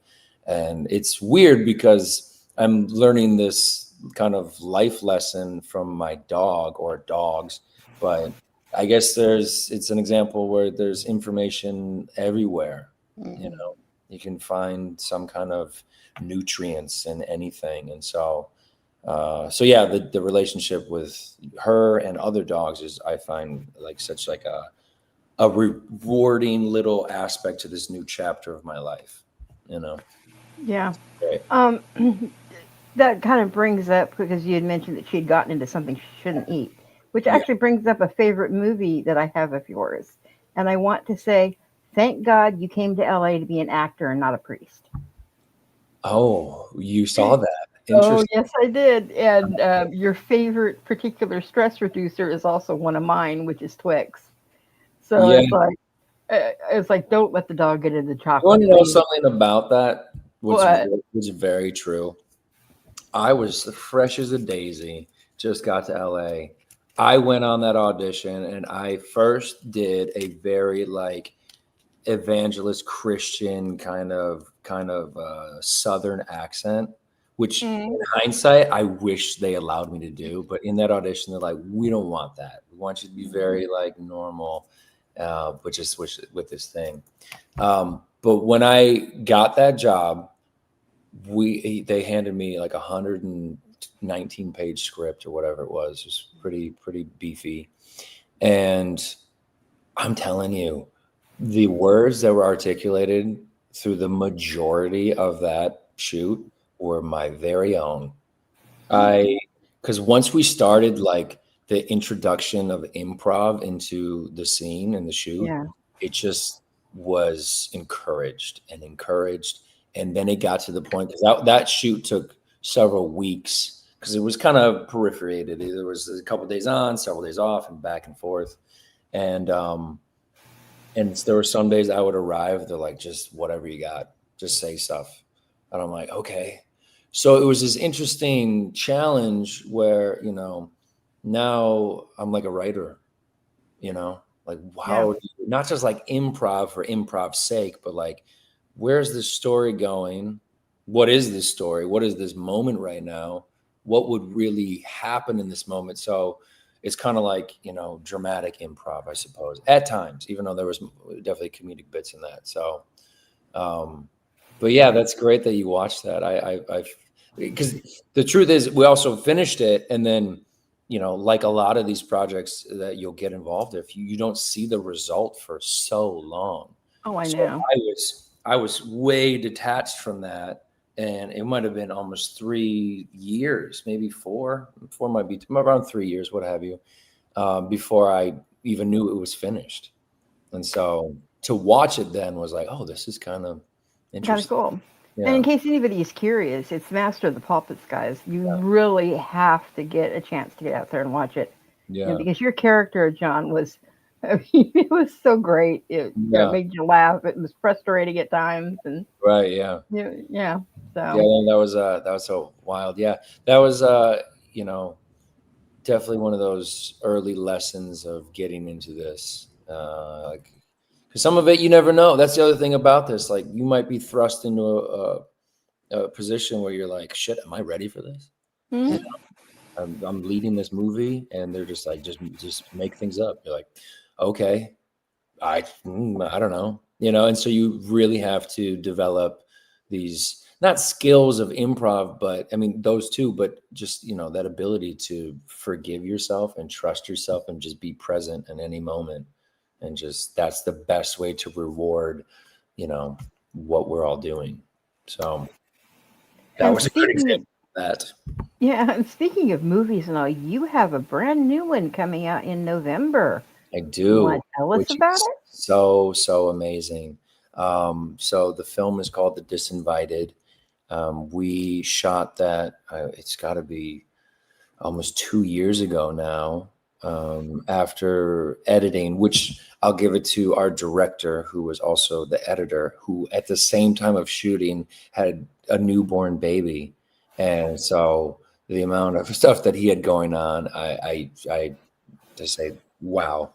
And it's weird because I'm learning this kind of life lesson from my dog or dogs, but I guess it's an example where there's information everywhere. You can find some kind of nutrients in anything. And so yeah, the relationship with her and other dogs is, I find, like such like a rewarding little aspect to this new chapter of my life. Yeah. Right. That kind of brings up, because you had mentioned that she had gotten into something she shouldn't eat, which actually brings up a favorite movie that I have of yours. And I want to say, thank God you came to LA to be an actor and not a priest. Oh, you saw that. Oh, yes, I did. And your favorite particular stress reducer is also one of mine, which is Twix. So Yeah. it's like, don't let the dog get into You chocolate. want to know please. something about that? What? Which is very true. I was fresh as a daisy, just got to LA. I went on that audition, and I first did a very like evangelist Christian kind of Southern accent, which in hindsight, I wish they allowed me to do. But in that audition, they're like, we don't want that. We want you to be very like normal, but just with this thing. But when I got that job, they handed me like 119-page script or whatever it was. It was pretty beefy. And I'm telling you, the words that were articulated through the majority of that shoot were my very own. Because once we started like the introduction of improv into the scene and the shoot, Yeah. it just was encouraged. And then it got to the point, because that shoot took several weeks, because it was kind of peripheраted. There was a couple of days on, several days off, and back and forth. And there were some days I would arrive, they're like, just whatever you got, just say stuff. And I'm like, okay. So it was this interesting challenge where, now I'm like a writer, like how, not just like improv for improv's sake, but like, where's this story going? What is this story? What is this moment right now? What would really happen in this moment? So it's kind of like, dramatic improv, I suppose, at times, even though there was definitely comedic bits in that. So, but yeah, that's great that you watched that. Because the truth is, we also finished it, and then, like a lot of these projects that you'll get involved in, you don't see the result for so long. Oh, I So know. I was way detached from that, and it might have been almost 3 years, maybe four might be around 3 years, what have you, before I even knew it was finished. And so to watch it then was like, oh, this is kind of interesting. Cool. Yeah. And in case anybody is curious, it's Master of the Pulpits, guys. You really have to get a chance to get out there and watch it. Yeah. Because your character, John, was, it was so great. It made you laugh. It was frustrating at times. And right. Yeah. Yeah. So that was so wild. Yeah. That was, definitely one of those early lessons of getting into this. Because some of it you never know. That's the other thing about this. Like, you might be thrust into a position where you're like, shit, am I ready for this? Mm-hmm. I'm leading this movie, and they're just like, just make things up. You're like, okay, I don't know, and so you really have to develop these, not skills of improv, but I mean, those too, but just, that ability to forgive yourself and trust yourself and just be present in any moment. And just, that's the best way to reward, what we're all doing. So that was a good example of that. Yeah, and speaking of movies and all, you have a brand new one coming out in November. I do. You want to tell us about it? So amazing. So the film is called The Disinvited. We shot that, it's got to be almost 2 years ago now, after editing, which I'll give it to our director, who was also the editor, who at the same time of shooting had a newborn baby. And so the amount of stuff that he had going on, I just say, wow,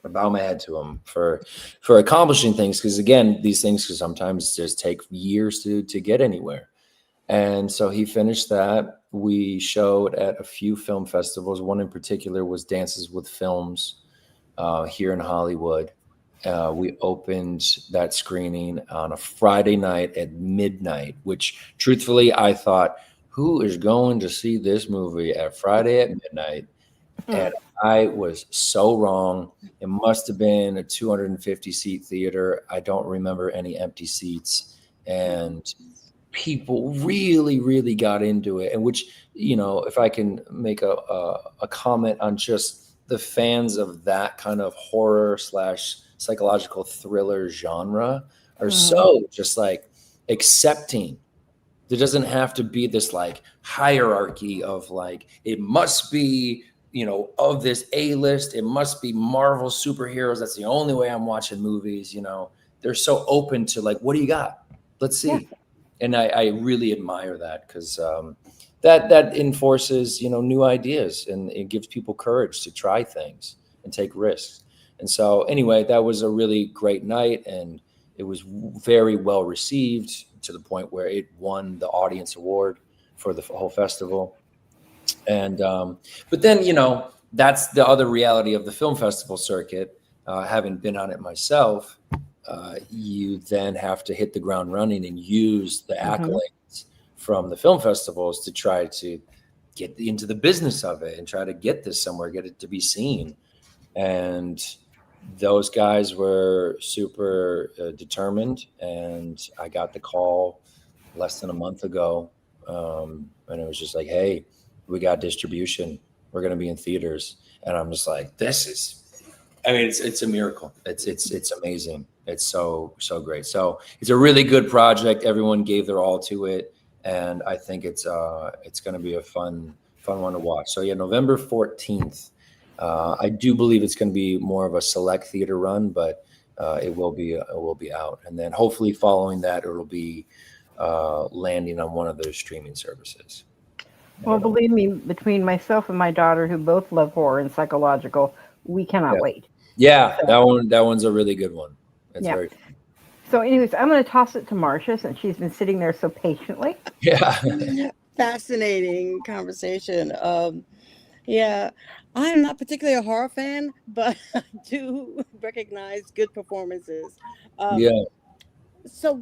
I bow my head to him for accomplishing things. Because again, these things can sometimes just take years to get anywhere. And so he finished that. We showed at a few film festivals. One in particular was Dances with Films here in Hollywood. We opened that screening on a Friday night at midnight, which truthfully, I thought, who is going to see this movie at Friday at midnight? And I was so wrong. It must have been a 250 seat theater. I don't remember any empty seats. And people really, really got into it. And which, if I can make a comment on just the fans of that kind of horror / psychological thriller genre are so just like accepting. There doesn't have to be this like hierarchy of like, it must be, of this A-list, it must be Marvel superheroes. That's the only way I'm watching movies. They're so open to like, what do you got? Let's see. Yeah. And I really admire that, because that enforces, new ideas, and it gives people courage to try things and take risks. And so anyway, that was a really great night, and it was very well received to the point where it won the audience award for the whole festival. And but then, that's the other reality of the film festival circuit. Having been on it myself, you then have to hit the ground running and use the accolades from the film festivals to try to get into the business of it and try to get this somewhere, get it to be seen. And those guys were super determined. And I got the call less than a month ago. And it was just like, hey, we got distribution. we're going to be in theaters. And I'm just like, it's a miracle. It's amazing. It's so great. So it's a really good project. Everyone gave their all to it, and I think it's going to be a fun one to watch. So yeah, November 14th. I do believe it's going to be more of a select theater run, but it will be out, and then hopefully following that, it'll be landing on one of those streaming services. Well, believe me, between myself and my daughter, who both love horror and psychological, we cannot wait. Yeah, that one's a really good one. It's very fun. So anyways, I'm going to toss it to Marcia since she's been sitting there so patiently. Yeah. Fascinating conversation. Yeah, I'm not particularly a horror fan, but I do recognize good performances. Yeah. So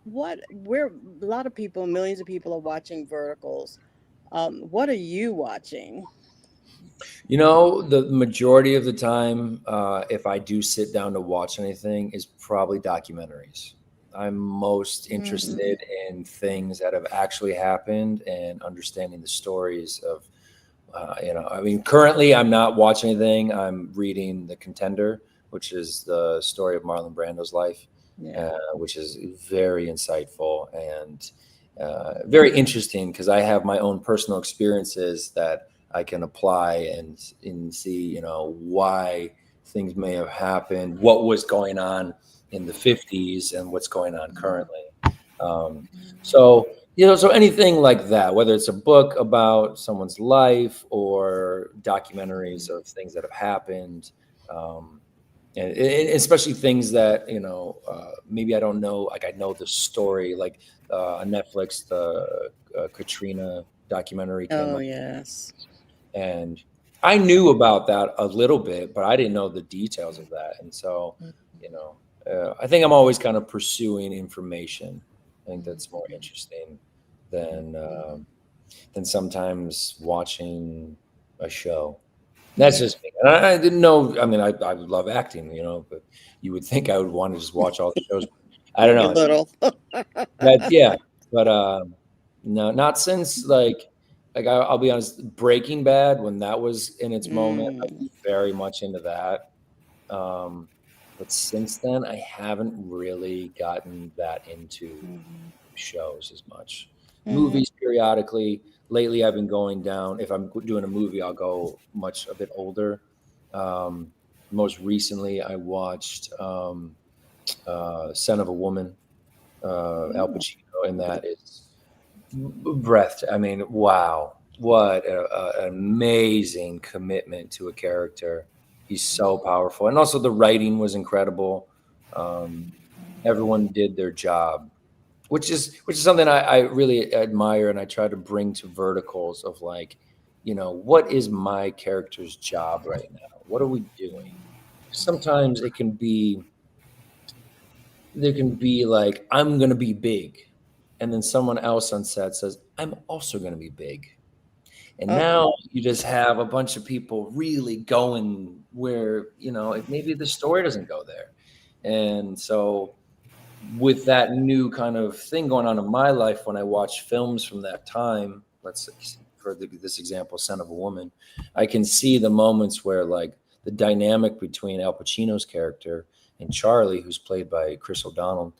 we're a lot of people, millions of people are watching verticals. What are you watching? The majority of the time, if I do sit down to watch anything, is probably documentaries. I'm most interested in things that have actually happened and understanding the stories of, currently I'm not watching anything. I'm reading The Contender, which is the story of Marlon Brando's life, which is very insightful and very interesting because I have my own personal experiences that I can apply and see, why things may have happened, what was going on in the 50s and what's going on currently. So anything like that, whether it's a book about someone's life or documentaries of things that have happened, and especially things that, maybe I don't know, like I know the story, like on Netflix, the Katrina documentary came up. Yes. And I knew about that a little bit, but I didn't know the details of that. And so, I think I'm always kind of pursuing information. I think that's more interesting than sometimes watching a show. That's just me. And I didn't know. I mean, I love acting, but you would think I would want to just watch all the shows. I don't know. A little. But no, not since I'll be honest, Breaking Bad, when that was in its moment, I was very much into that. But since then, I haven't really gotten that into shows as much. Movies periodically. Lately, I've been going down. If I'm doing a movie, I'll go a bit older. Most recently, I watched Son of a Woman. Al Pacino in that is breath. I mean, wow, what an amazing commitment to a character. He's so powerful, and also the writing was incredible. Everyone did their job, which is something I really admire, and I try to bring to verticals of what is my character's job right now? What are we doing? Sometimes there can be like, I'm going to be big. And then someone else on set says, I'm also going to be big. And now you just have a bunch of people really going where, maybe the story doesn't go there. And so with that new kind of thing going on in my life, when I watch films from that time, let's say, for this example, Son of a Woman, I can see the moments where the dynamic between Al Pacino's character and Charlie, who's played by Chris O'Donnell,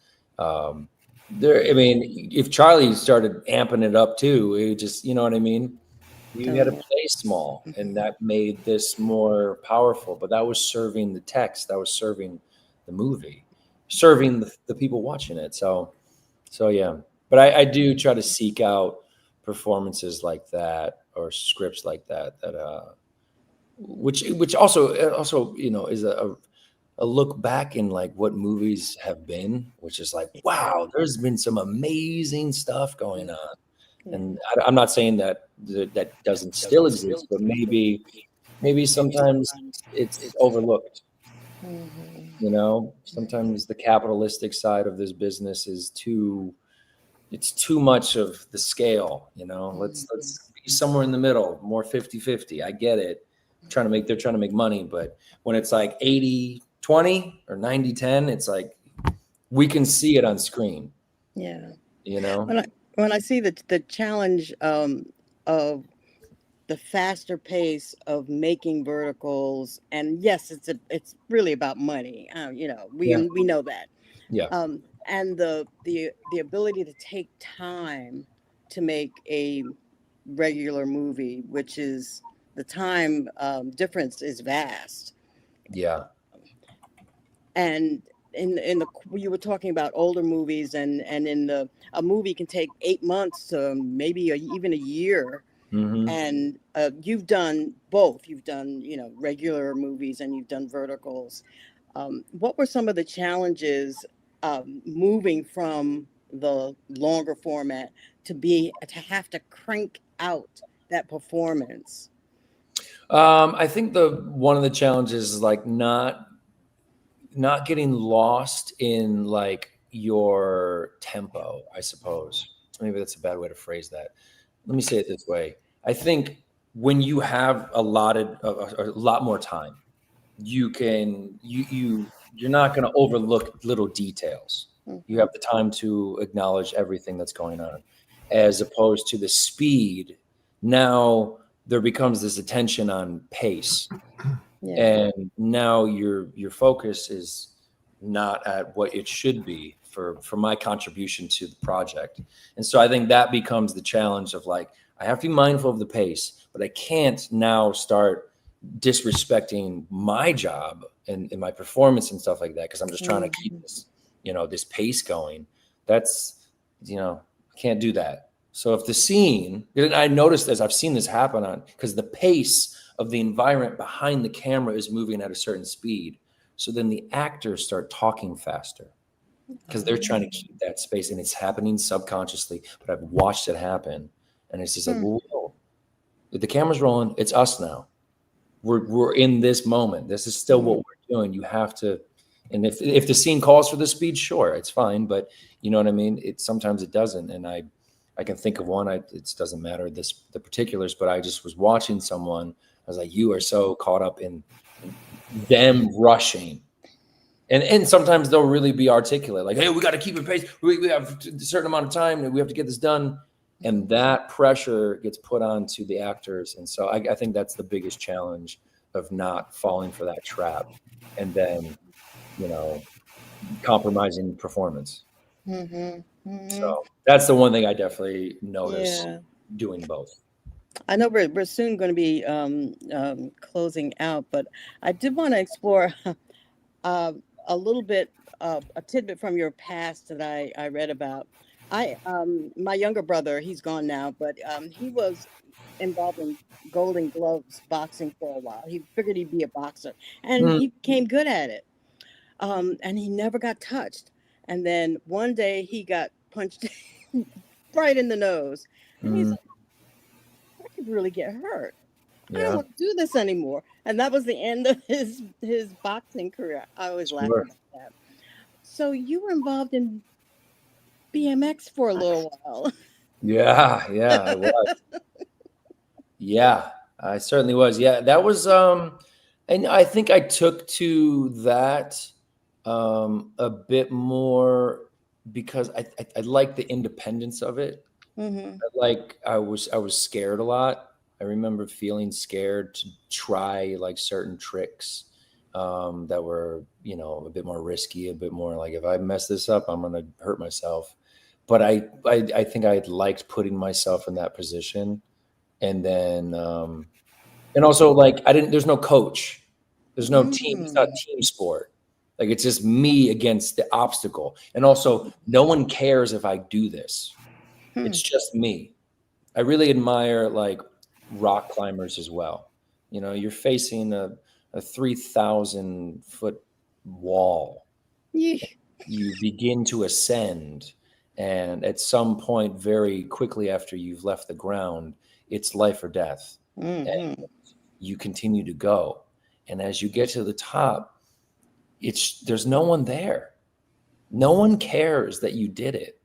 if Charlie started amping it up too, it just, you know what I mean? You had to play small, and that made this more powerful. But that was serving the text, that was serving the movie, serving the people watching it. So yeah. But I do try to seek out performances like that or scripts like that which also is a look back in what movies have been, which is wow, there's been some amazing stuff going on. And I'm not saying that doesn't still exist, but maybe sometimes it's overlooked. Sometimes the capitalistic side of this business is too much of the scale. Let's be somewhere in the middle, more 50-50. I get it. They're trying to make money, but when it's 80-20 or 90-10, it's we can see it on screen. Yeah. When I see the challenge of the faster pace of making verticals, and yes, it's really about money. You know, Yeah. we know that. Yeah. And the ability to take time to make a regular movie, which is the time difference is vast. Yeah. And in the you were talking about older movies, and in the a movie can take 8 months to maybe even a year. Mm-hmm. And you've done both. You've done, you know, regular movies, and you've done verticals. What were some of the challenges moving from the longer format to have to crank out that performance? I think one of the challenges is like not getting lost in like your tempo, I suppose. Maybe that's a bad way to phrase that. Let me say it this way. I think when you have a lot more time, you're not going to overlook little details. You have the time to acknowledge everything that's going on, as opposed to the speed. Now there becomes this attention on pace. Yeah. And now your focus is not at what it should be for my contribution to the project. And so I think that becomes the challenge of like, I have to be mindful of the pace, but I can't now start disrespecting my job and my performance and stuff like that, because I'm just trying to keep this, you know, this pace going. That's, you know, I can't do that. So if the scene, and I noticed this, I've seen this happen on, because the pace of the environment behind the camera is moving at a certain speed. So then the actors start talking faster because they're trying to keep that space, and it's happening subconsciously, but I've watched it happen. And it's just like, whoa, if the camera's rolling, it's us now. We're in this moment. This is still what we're doing. You have to, and if the scene calls for the speed, sure, it's fine. But you know what I mean? Sometimes it doesn't. And I can think of one, it doesn't matter the particulars, but I just was watching someone. I was like, you are so caught up in them rushing. And sometimes they'll really be articulate, like, hey, we got to keep it pace. We have a certain amount of time and we have to get this done. And that pressure gets put onto the actors. And so I think that's the biggest challenge of not falling for that trap and then, you know, compromising performance. So that's the one thing I definitely notice doing both. I know we're soon going to be closing out, but I did want to explore a little bit, a tidbit from your past that I read about. My younger brother, he's gone now, but he was involved in Golden Gloves boxing for a while. He figured he'd be a boxer, and he became good at it. And he never got touched. And then one day he got punched right in the nose, and he's like, I could really get hurt. I don't want to do this anymore. And that was the end of his boxing career. I always laugh about that. So you were involved in BMX for a little while. Yeah, I was. Yeah, I certainly was. Yeah, that was and I think I took to that a bit more because I like the independence of it. I was scared a lot. I remember feeling scared to try like certain tricks that were, you know, a bit more risky, a bit more like, if I mess this up, I'm going to hurt myself. But I think I liked putting myself in that position. And then, and also like, there's no coach, there's no team. It's not a team sport. Like, it's just me against the obstacle. And also no one cares if I do this. It's just me. I really admire like rock climbers as well. You know, you're facing a 3,000 foot wall. You begin to ascend. And at some point, very quickly after you've left the ground, it's life or death. And you continue to go. And as you get to the top, there's no one there. No one cares that you did it.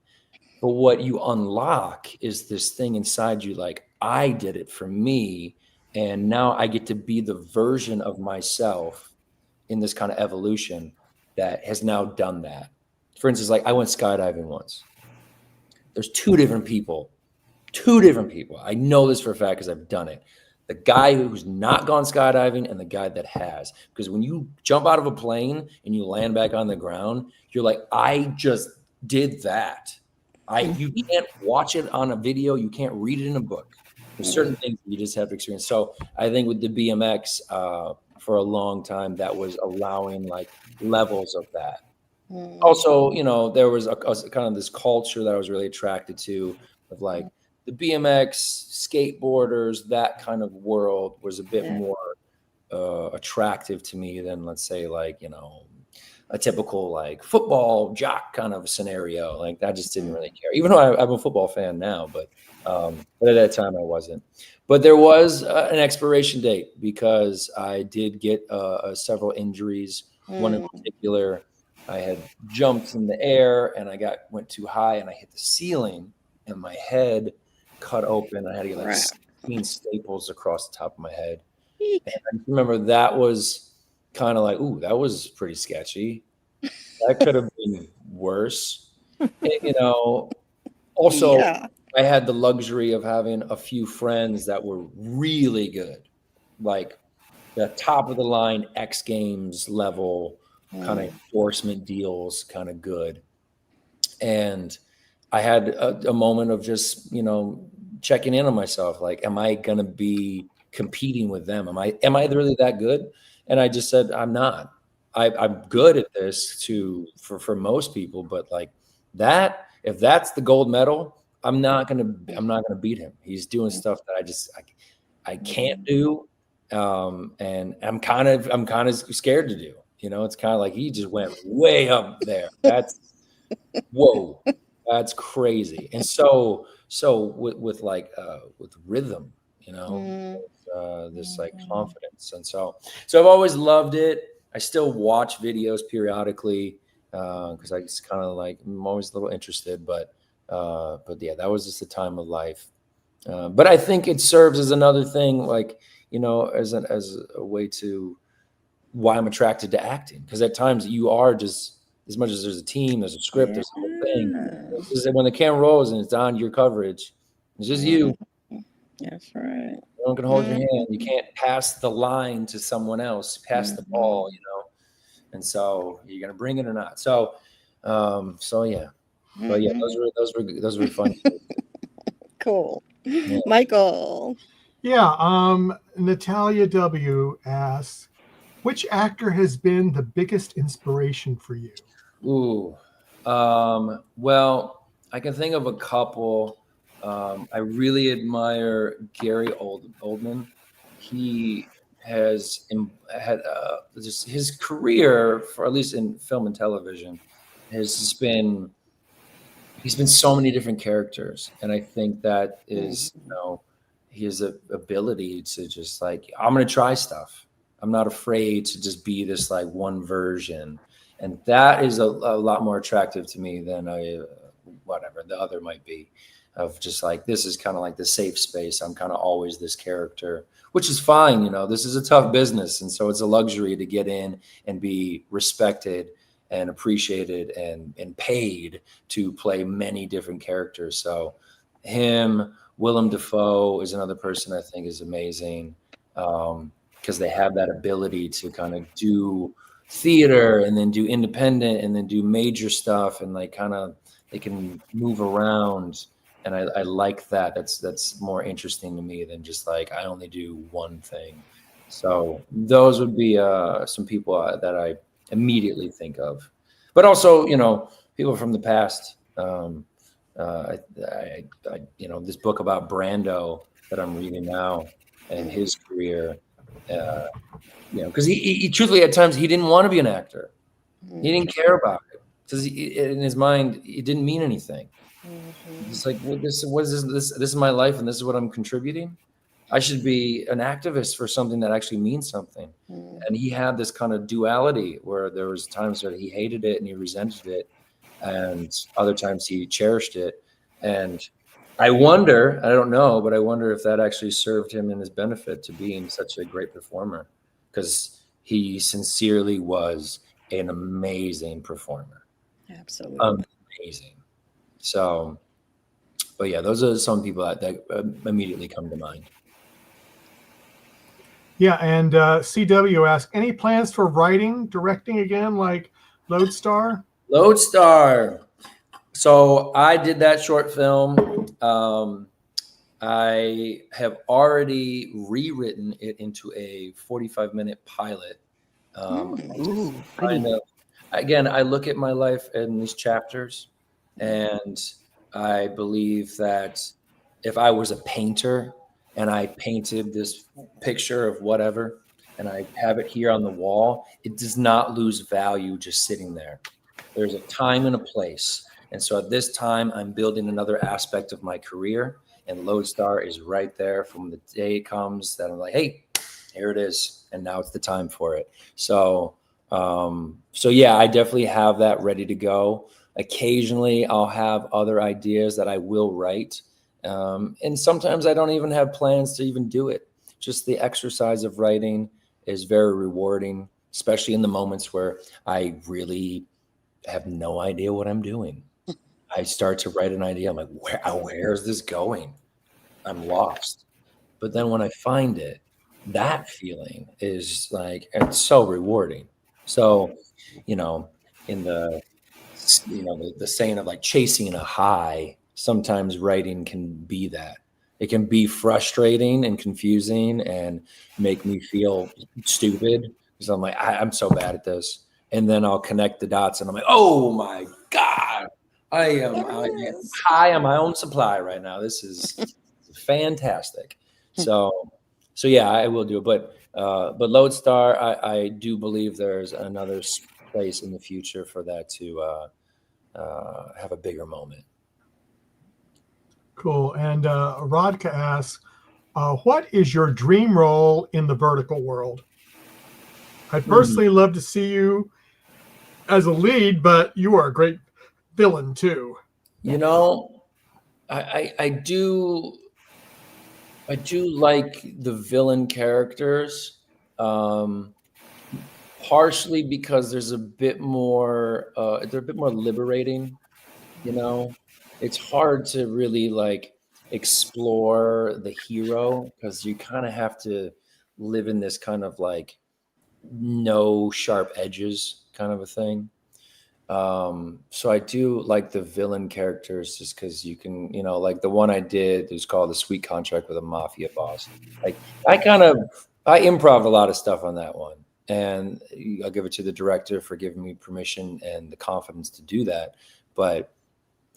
But what you unlock is this thing inside you, like, I did it for me. And now I get to be the version of myself in this kind of evolution that has now done that. For instance, like I went skydiving once. There's two different people. I know this for a fact because I've done it. the guy who's not gone skydiving and the guy that has. Because when you jump out of a plane and you land back on the ground, you're like, I just did that. You can't watch it on a video. You can't read it in a book. There's certain things you just have to experience. So I think with the BMX, for a long time, that was allowing like levels of that. Also, you know, there was a kind of this culture that I was really attracted to of like the BMX skateboarders, that kind of world was a bit more attractive to me than, let's say, like, you know, a typical like football jock kind of scenario. Like I just didn't really care, even though I'm a football fan now, but at that time I wasn't. But there was an expiration date because I did get several injuries. One in particular, I had jumped in the air and I went too high and I hit the ceiling and my head cut open. I had to get like 16 staples across the top of my head. And I remember that was kind of like, ooh, that was pretty sketchy. That could have been worse. And, you know, also I had the luxury of having a few friends that were really good, like the top of the line X Games level kind of endorsement deals, kind of good. And I had a moment of just, you know, checking in on myself. Like, am I going to be competing with them? Am I really that good? And I just said, I'm not. I'm good at this for most people, but like that, if that's the gold medal, I'm not gonna beat him. He's doing stuff that I can't do, and I'm kind of scared to do. You know, it's kind of like he just went way up there. That's whoa, that's crazy. And so with rhythm, you know, this like confidence, and so I've always loved it. I still watch videos periodically because I just kind of like, I'm always a little interested, but yeah, that was just a time of life. But I think it serves as another thing, like, you know, as a way to why I'm attracted to acting. Because at times you are just, as much as there's a team, there's a script, there's a whole thing. It's just when the camera rolls and it's on your coverage, it's just you. That's right. No one can hold your hand. You can't pass the line to someone else, pass the ball, you know. And so you're gonna bring it or not. So yeah. But yeah, those were fun. Cool. Yeah. Michael. Yeah. Natalia W asks, which actor has been the biggest inspiration for you? Ooh. Well, I can think of a couple. I really admire Gary Oldman. He has had just his career, for at least in film and television, has just been, he's been so many different characters, and I think that is, you know, his ability to just like, I'm gonna try stuff. I'm not afraid to just be this like one version, and that is a lot more attractive to me than whatever the other might be. Of just like, this is kind of like the safe space. I'm kind of always this character, which is fine. You know, this is a tough business, and so it's a luxury to get in and be respected and appreciated and paid to play many different characters. So him, Willem Dafoe is another person I think is amazing, because they have that ability to kind of do theater and then do independent and then do major stuff, and like kind of they can move around. And I like that. That's more interesting to me than just like, I only do one thing. So those would be some people that I immediately think of. But also, you know, people from the past. I you know, this book about Brando that I'm reading now and his career, you know, because he truthfully at times he didn't want to be an actor. He didn't care about it because in his mind it didn't mean anything. It's like, what is this? This is my life, and this is what I'm contributing. I should be an activist for something that actually means something. And he had this kind of duality where there was times that he hated it and he resented it, and other times he cherished it. And I wonder, I don't know, but I wonder if that actually served him in his benefit to being such a great performer, because he sincerely was an amazing performer. Absolutely. Amazing. So, but yeah, those are some people that immediately come to mind. Yeah, and CW asked, any plans for writing, directing again, like Loadar? Loadar. So I did that short film. I have already rewritten it into a 45-minute pilot. Ooh, Kind of, again, I look at my life in these chapters, and I believe that if I was a painter and I painted this picture of whatever, and I have it here on the wall, it does not lose value just sitting there. There's a time and a place. And so at this time, I'm building another aspect of my career, and Loadar is right there from the day it comes that I'm like, hey, here it is. And now it's the time for it. So yeah, I definitely have that ready to go. Occasionally I'll have other ideas that I will write. And sometimes I don't even have plans to even do it. Just the exercise of writing is very rewarding, especially in the moments where I really have no idea what I'm doing. I start to write an idea. I'm like, where is this going? I'm lost. But then when I find it, that feeling is like, it's so rewarding. So, in the, the saying of like chasing a high, sometimes writing can be that. It can be frustrating and confusing and make me feel stupid because I'm like, I'm so bad at this. And then I'll connect the dots and I'm like, oh my God, I am high on my own supply right now. This is fantastic. So yeah, I will do it. But Loadar, I do believe there's another place in the future for that to have a bigger moment. Cool. And Rodka asks, what is your dream role in the vertical world? I'd personally love to see you as a lead, but you are a great villain too. I do like the villain characters, partially because there's a bit more they're a bit more liberating. It's hard to really like explore the hero because you kind of have to live in this kind of like no sharp edges kind of a thing. So I do like the villain characters just because you can, like the one I did is called The Sweet Contract with a Mafia Boss. Like I improv a lot of stuff on that one. And I'll give it to the director for giving me permission and the confidence to do that. But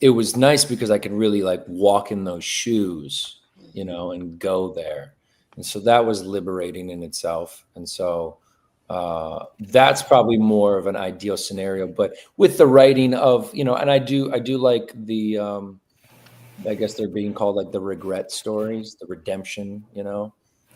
it was nice because I could really like walk in those shoes, and go there. And so that was liberating in itself. And so that's probably more of an ideal scenario, but with the writing of, and I do like the, I guess they're being called like the regret stories, the redemption,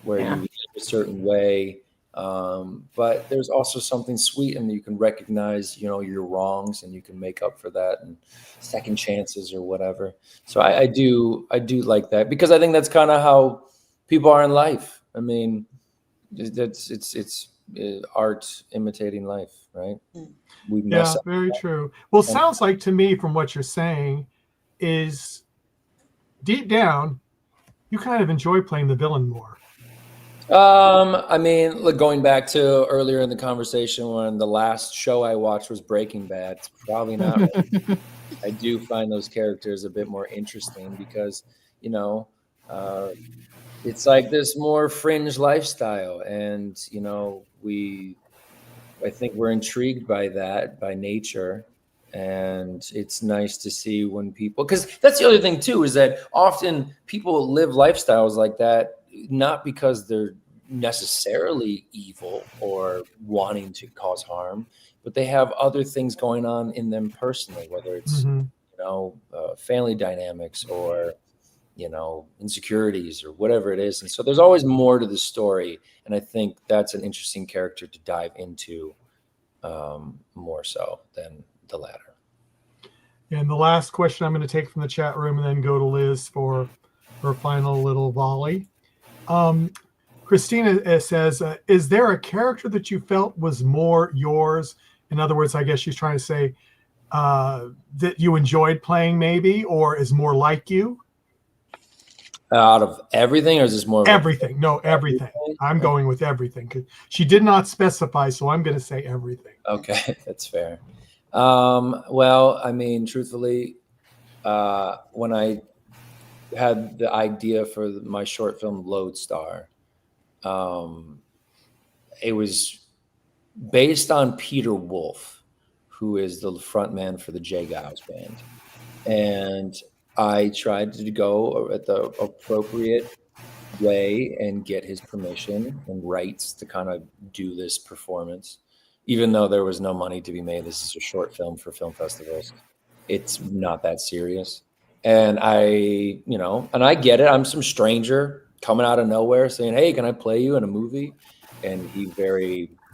where you live a certain way. But there's also something sweet and you can recognize, your wrongs and you can make up for that and second chances or whatever. So I do like that because I think that's kind of how people are in life. I mean, it's art imitating life, right? We mess up. Very true. Well, it sounds like to me from what you're saying is deep down, you kind of enjoy playing the villain more. I mean, look, going back to earlier in the conversation when the last show I watched was Breaking Bad, it's probably not right. I do find those characters a bit more interesting because, it's like this more fringe lifestyle. And, I think we're intrigued by that, by nature. And it's nice to see when people, because that's the other thing too, is that often people live lifestyles like that, not because they're necessarily evil or wanting to cause harm, but they have other things going on in them personally, whether it's, family dynamics or, insecurities or whatever it is. And so there's always more to the story. And I think that's an interesting character to dive into more so than the latter. And the last question I'm going to take from the chat room and then go to Liz for her final little volley. Christina says, is there a character that you felt was more yours? In other words, I guess she's trying to say that you enjoyed playing maybe, or is more like you? Out of everything, or is this more of Everything. No, everything. I'm going with everything because she did not specify, so I'm going to say everything. Okay, that's fair. Well, I mean, truthfully, when I had the idea for my short film Loadar, it was based on Peter Wolf, who is the frontman for the J Giles band. And I tried to go at the appropriate way and get his permission and rights to kind of do this performance, even though there was no money to be made. This is a short film for film festivals. It's not that serious. And I get it. I'm some stranger coming out of nowhere saying, "Hey, can I play you in a movie?" And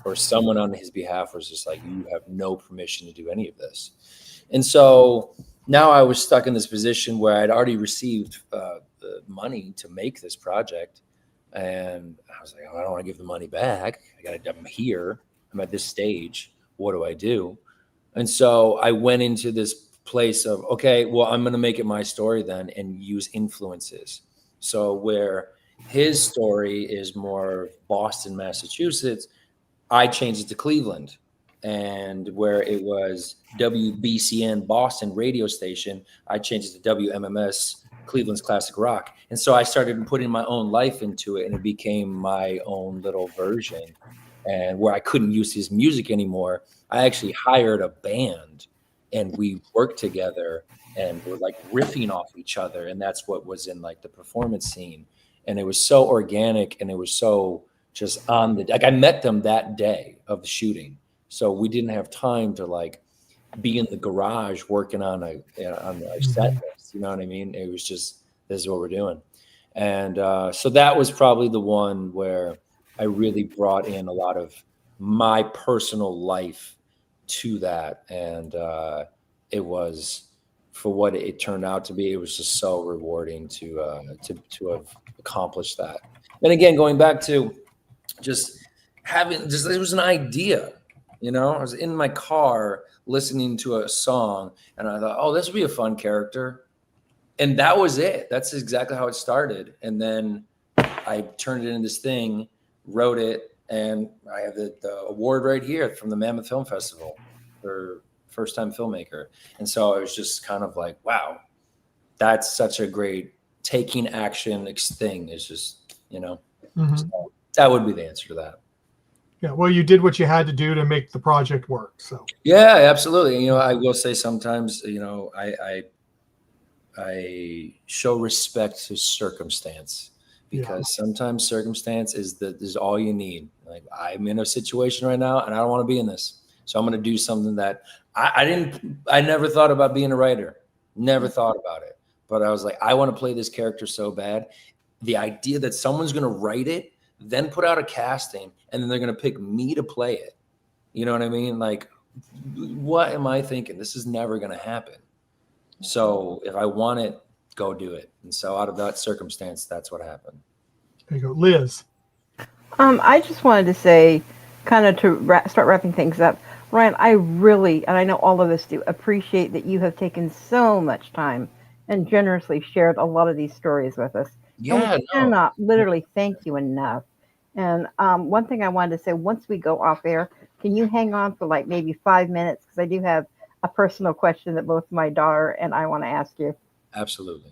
or someone on his behalf was just like, "You have no permission to do any of this." And so now I was stuck in this position where I'd already received the money to make this project. And I was like, oh, I don't want to give the money back. I'm here. I'm at this stage. What do I do? And so I went into this place of, okay, well, I'm going to make it my story then and use influences. So where his story is more Boston, Massachusetts, I changed it to Cleveland. And where it was WBCN Boston radio station, I changed it to WMMS Cleveland's Classic Rock. And so I started putting my own life into it, and it became my own little version. And where I couldn't use his music anymore, I actually hired a band, and we worked together and we're like riffing off each other. And that's what was in like the performance scene. And it was so organic, and it was so just like I met them that day of the shooting. So we didn't have time to like be in the garage working on a set list. You know what I mean? It was just, this is what we're doing. And so that was probably the one where I really brought in a lot of my personal life to that. And it was, for what it turned out to be, it was just so rewarding to have accomplished that. And again, going back to just it was an idea. I was in my car listening to a song, and I thought, oh, this would be a fun character. And that was it. That's exactly how it started. And then I turned it into this thing, wrote it, and I have the award right here from the Mammoth Film Festival for first time filmmaker. And so it was just kind of like, wow, that's such a great taking action thing. It's just, so that would be the answer to that. Yeah, well, you did what you had to do to make the project work. So yeah, absolutely. I will say sometimes, I show respect to circumstance, because sometimes circumstance is all you need. Like, I'm in a situation right now and I don't want to be in this. So I'm going to do something that I never thought about being a writer, never thought about it. But I was like, I want to play this character so bad. The idea that someone's going to write it, then put out a casting, and then they're going to pick me to play it. You know what I mean? Like, what am I thinking? This is never going to happen. So if I want it, go do it. And so out of that circumstance, that's what happened. There you go. Liz. I just wanted to say, kind of to start wrapping things up, Ryan, I really, and I know all of us do, appreciate that you have taken so much time and generously shared a lot of these stories with us. Yeah, and we cannot literally thank you enough. And one thing I wanted to say, once we go off air, can you hang on for like maybe 5 minutes? Because I do have a personal question that both my daughter and I want to ask you. Absolutely.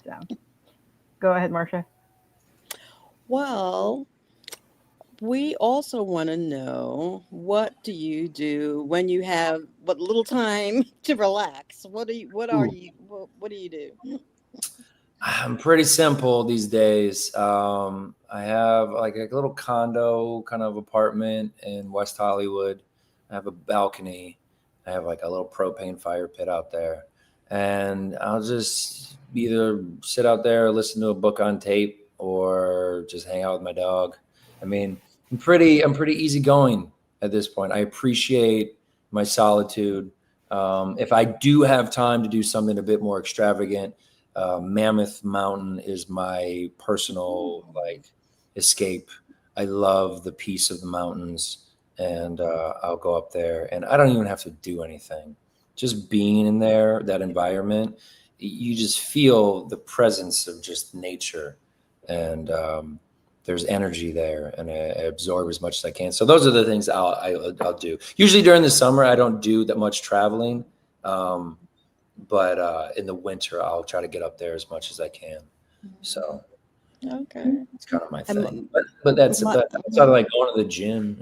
So go ahead, Marcia. Well, we also want to know, what do you do when you have what little time to relax? What do you do? I'm pretty simple these days. I have like a little condo kind of apartment in West Hollywood. I have a balcony. I have like a little propane fire pit out there. And I'll just either sit out there, listen to a book on tape, or just hang out with my dog. I mean, I'm pretty easygoing at this point. I appreciate my solitude. If I do have time to do something a bit more extravagant, Mammoth Mountain is my personal escape. I love the peace of the mountains, and I'll go up there, and I don't even have to do anything. Just being in there, that environment, you just feel the presence of just nature, and there's energy there, and I absorb as much as I can. So those are the things I'll do. Usually during the summer, I don't do that much traveling. But in the winter, I'll try to get up there as much as I can. So Okay. it's kind of my And thing. But that's sort of like going to the gym,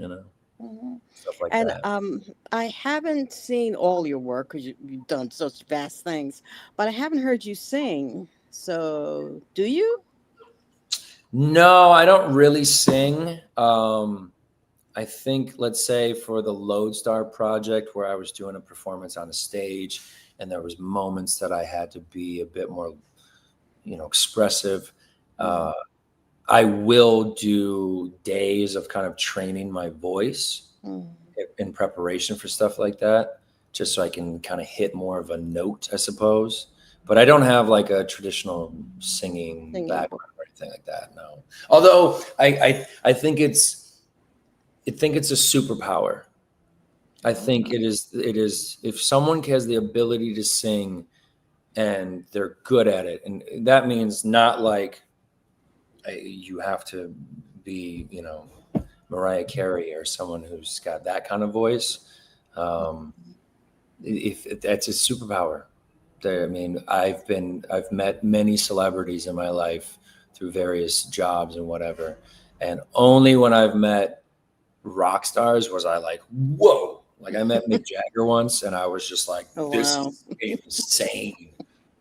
stuff like And that. I haven't seen all your work because you've done such vast things, but I haven't heard you sing. So, do you? No, I don't really sing. I think, let's say for the Loadar project, where I was doing a performance on a stage, and there was moments that I had to be a bit more, expressive. I will do days of kind of training my voice in preparation for stuff like that, just so I can kind of hit more of a note, I suppose. But I don't have like a traditional singing background or anything like that. No. Although I think it's a superpower. I think it is if someone has the ability to sing and they're good at it, and that means not like you have to be, Mariah Carey or someone who's got that kind of voice. If that's a superpower. I mean, I've met many celebrities in my life through various jobs and whatever, and only when I've met rock stars was I like, whoa. Like I met Mick Jagger once, and I was just like, this is insane.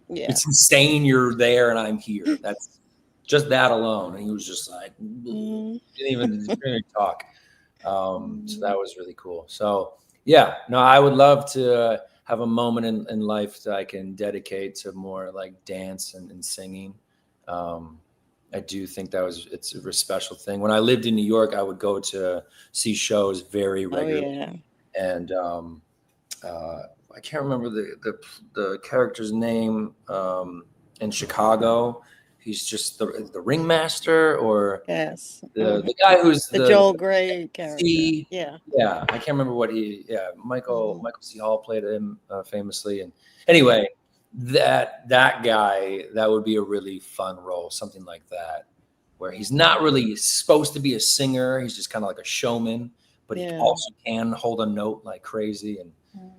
Yeah. It's insane you're there and I'm here. That's just that alone. And he was just like, didn't even talk. So that was really cool. So yeah, no, I would love to have a moment in life that I can dedicate to more like dance and singing. I do think it's a special thing. When I lived in New York, I would go to see shows very regularly. Oh, yeah. And I can't remember the character's name in Chicago. He's just the ringmaster, or the guy who's the Joel Grey character. Yeah, I can't remember what Michael C. Hall played him famously. And anyway, that guy, that would be a really fun role, something like that, where he's not really supposed to be a singer. He's just kind of like a showman, but he also can hold a note like crazy. And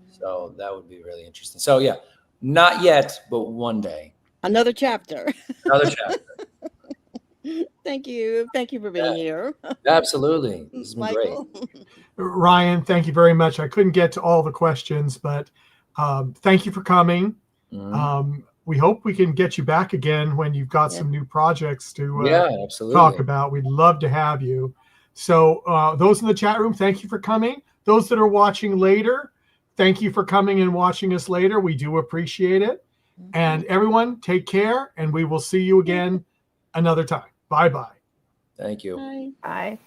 so that would be really interesting. So yeah, not yet, but one day. Another chapter. Another chapter. Thank you. Thank you for being here. Absolutely. This has been Michael. great. Ryan, thank you very much. I couldn't get to all the questions, but thank you for coming. We hope we can get you back again when you've got some new projects to talk about. We'd love to have you. So those in the chat room, thank you for coming. Those that are watching later, thank you for coming and watching us later. We do appreciate it. And everyone, take care, and we will see you again another time. Bye-bye. Thank you. Bye. Bye.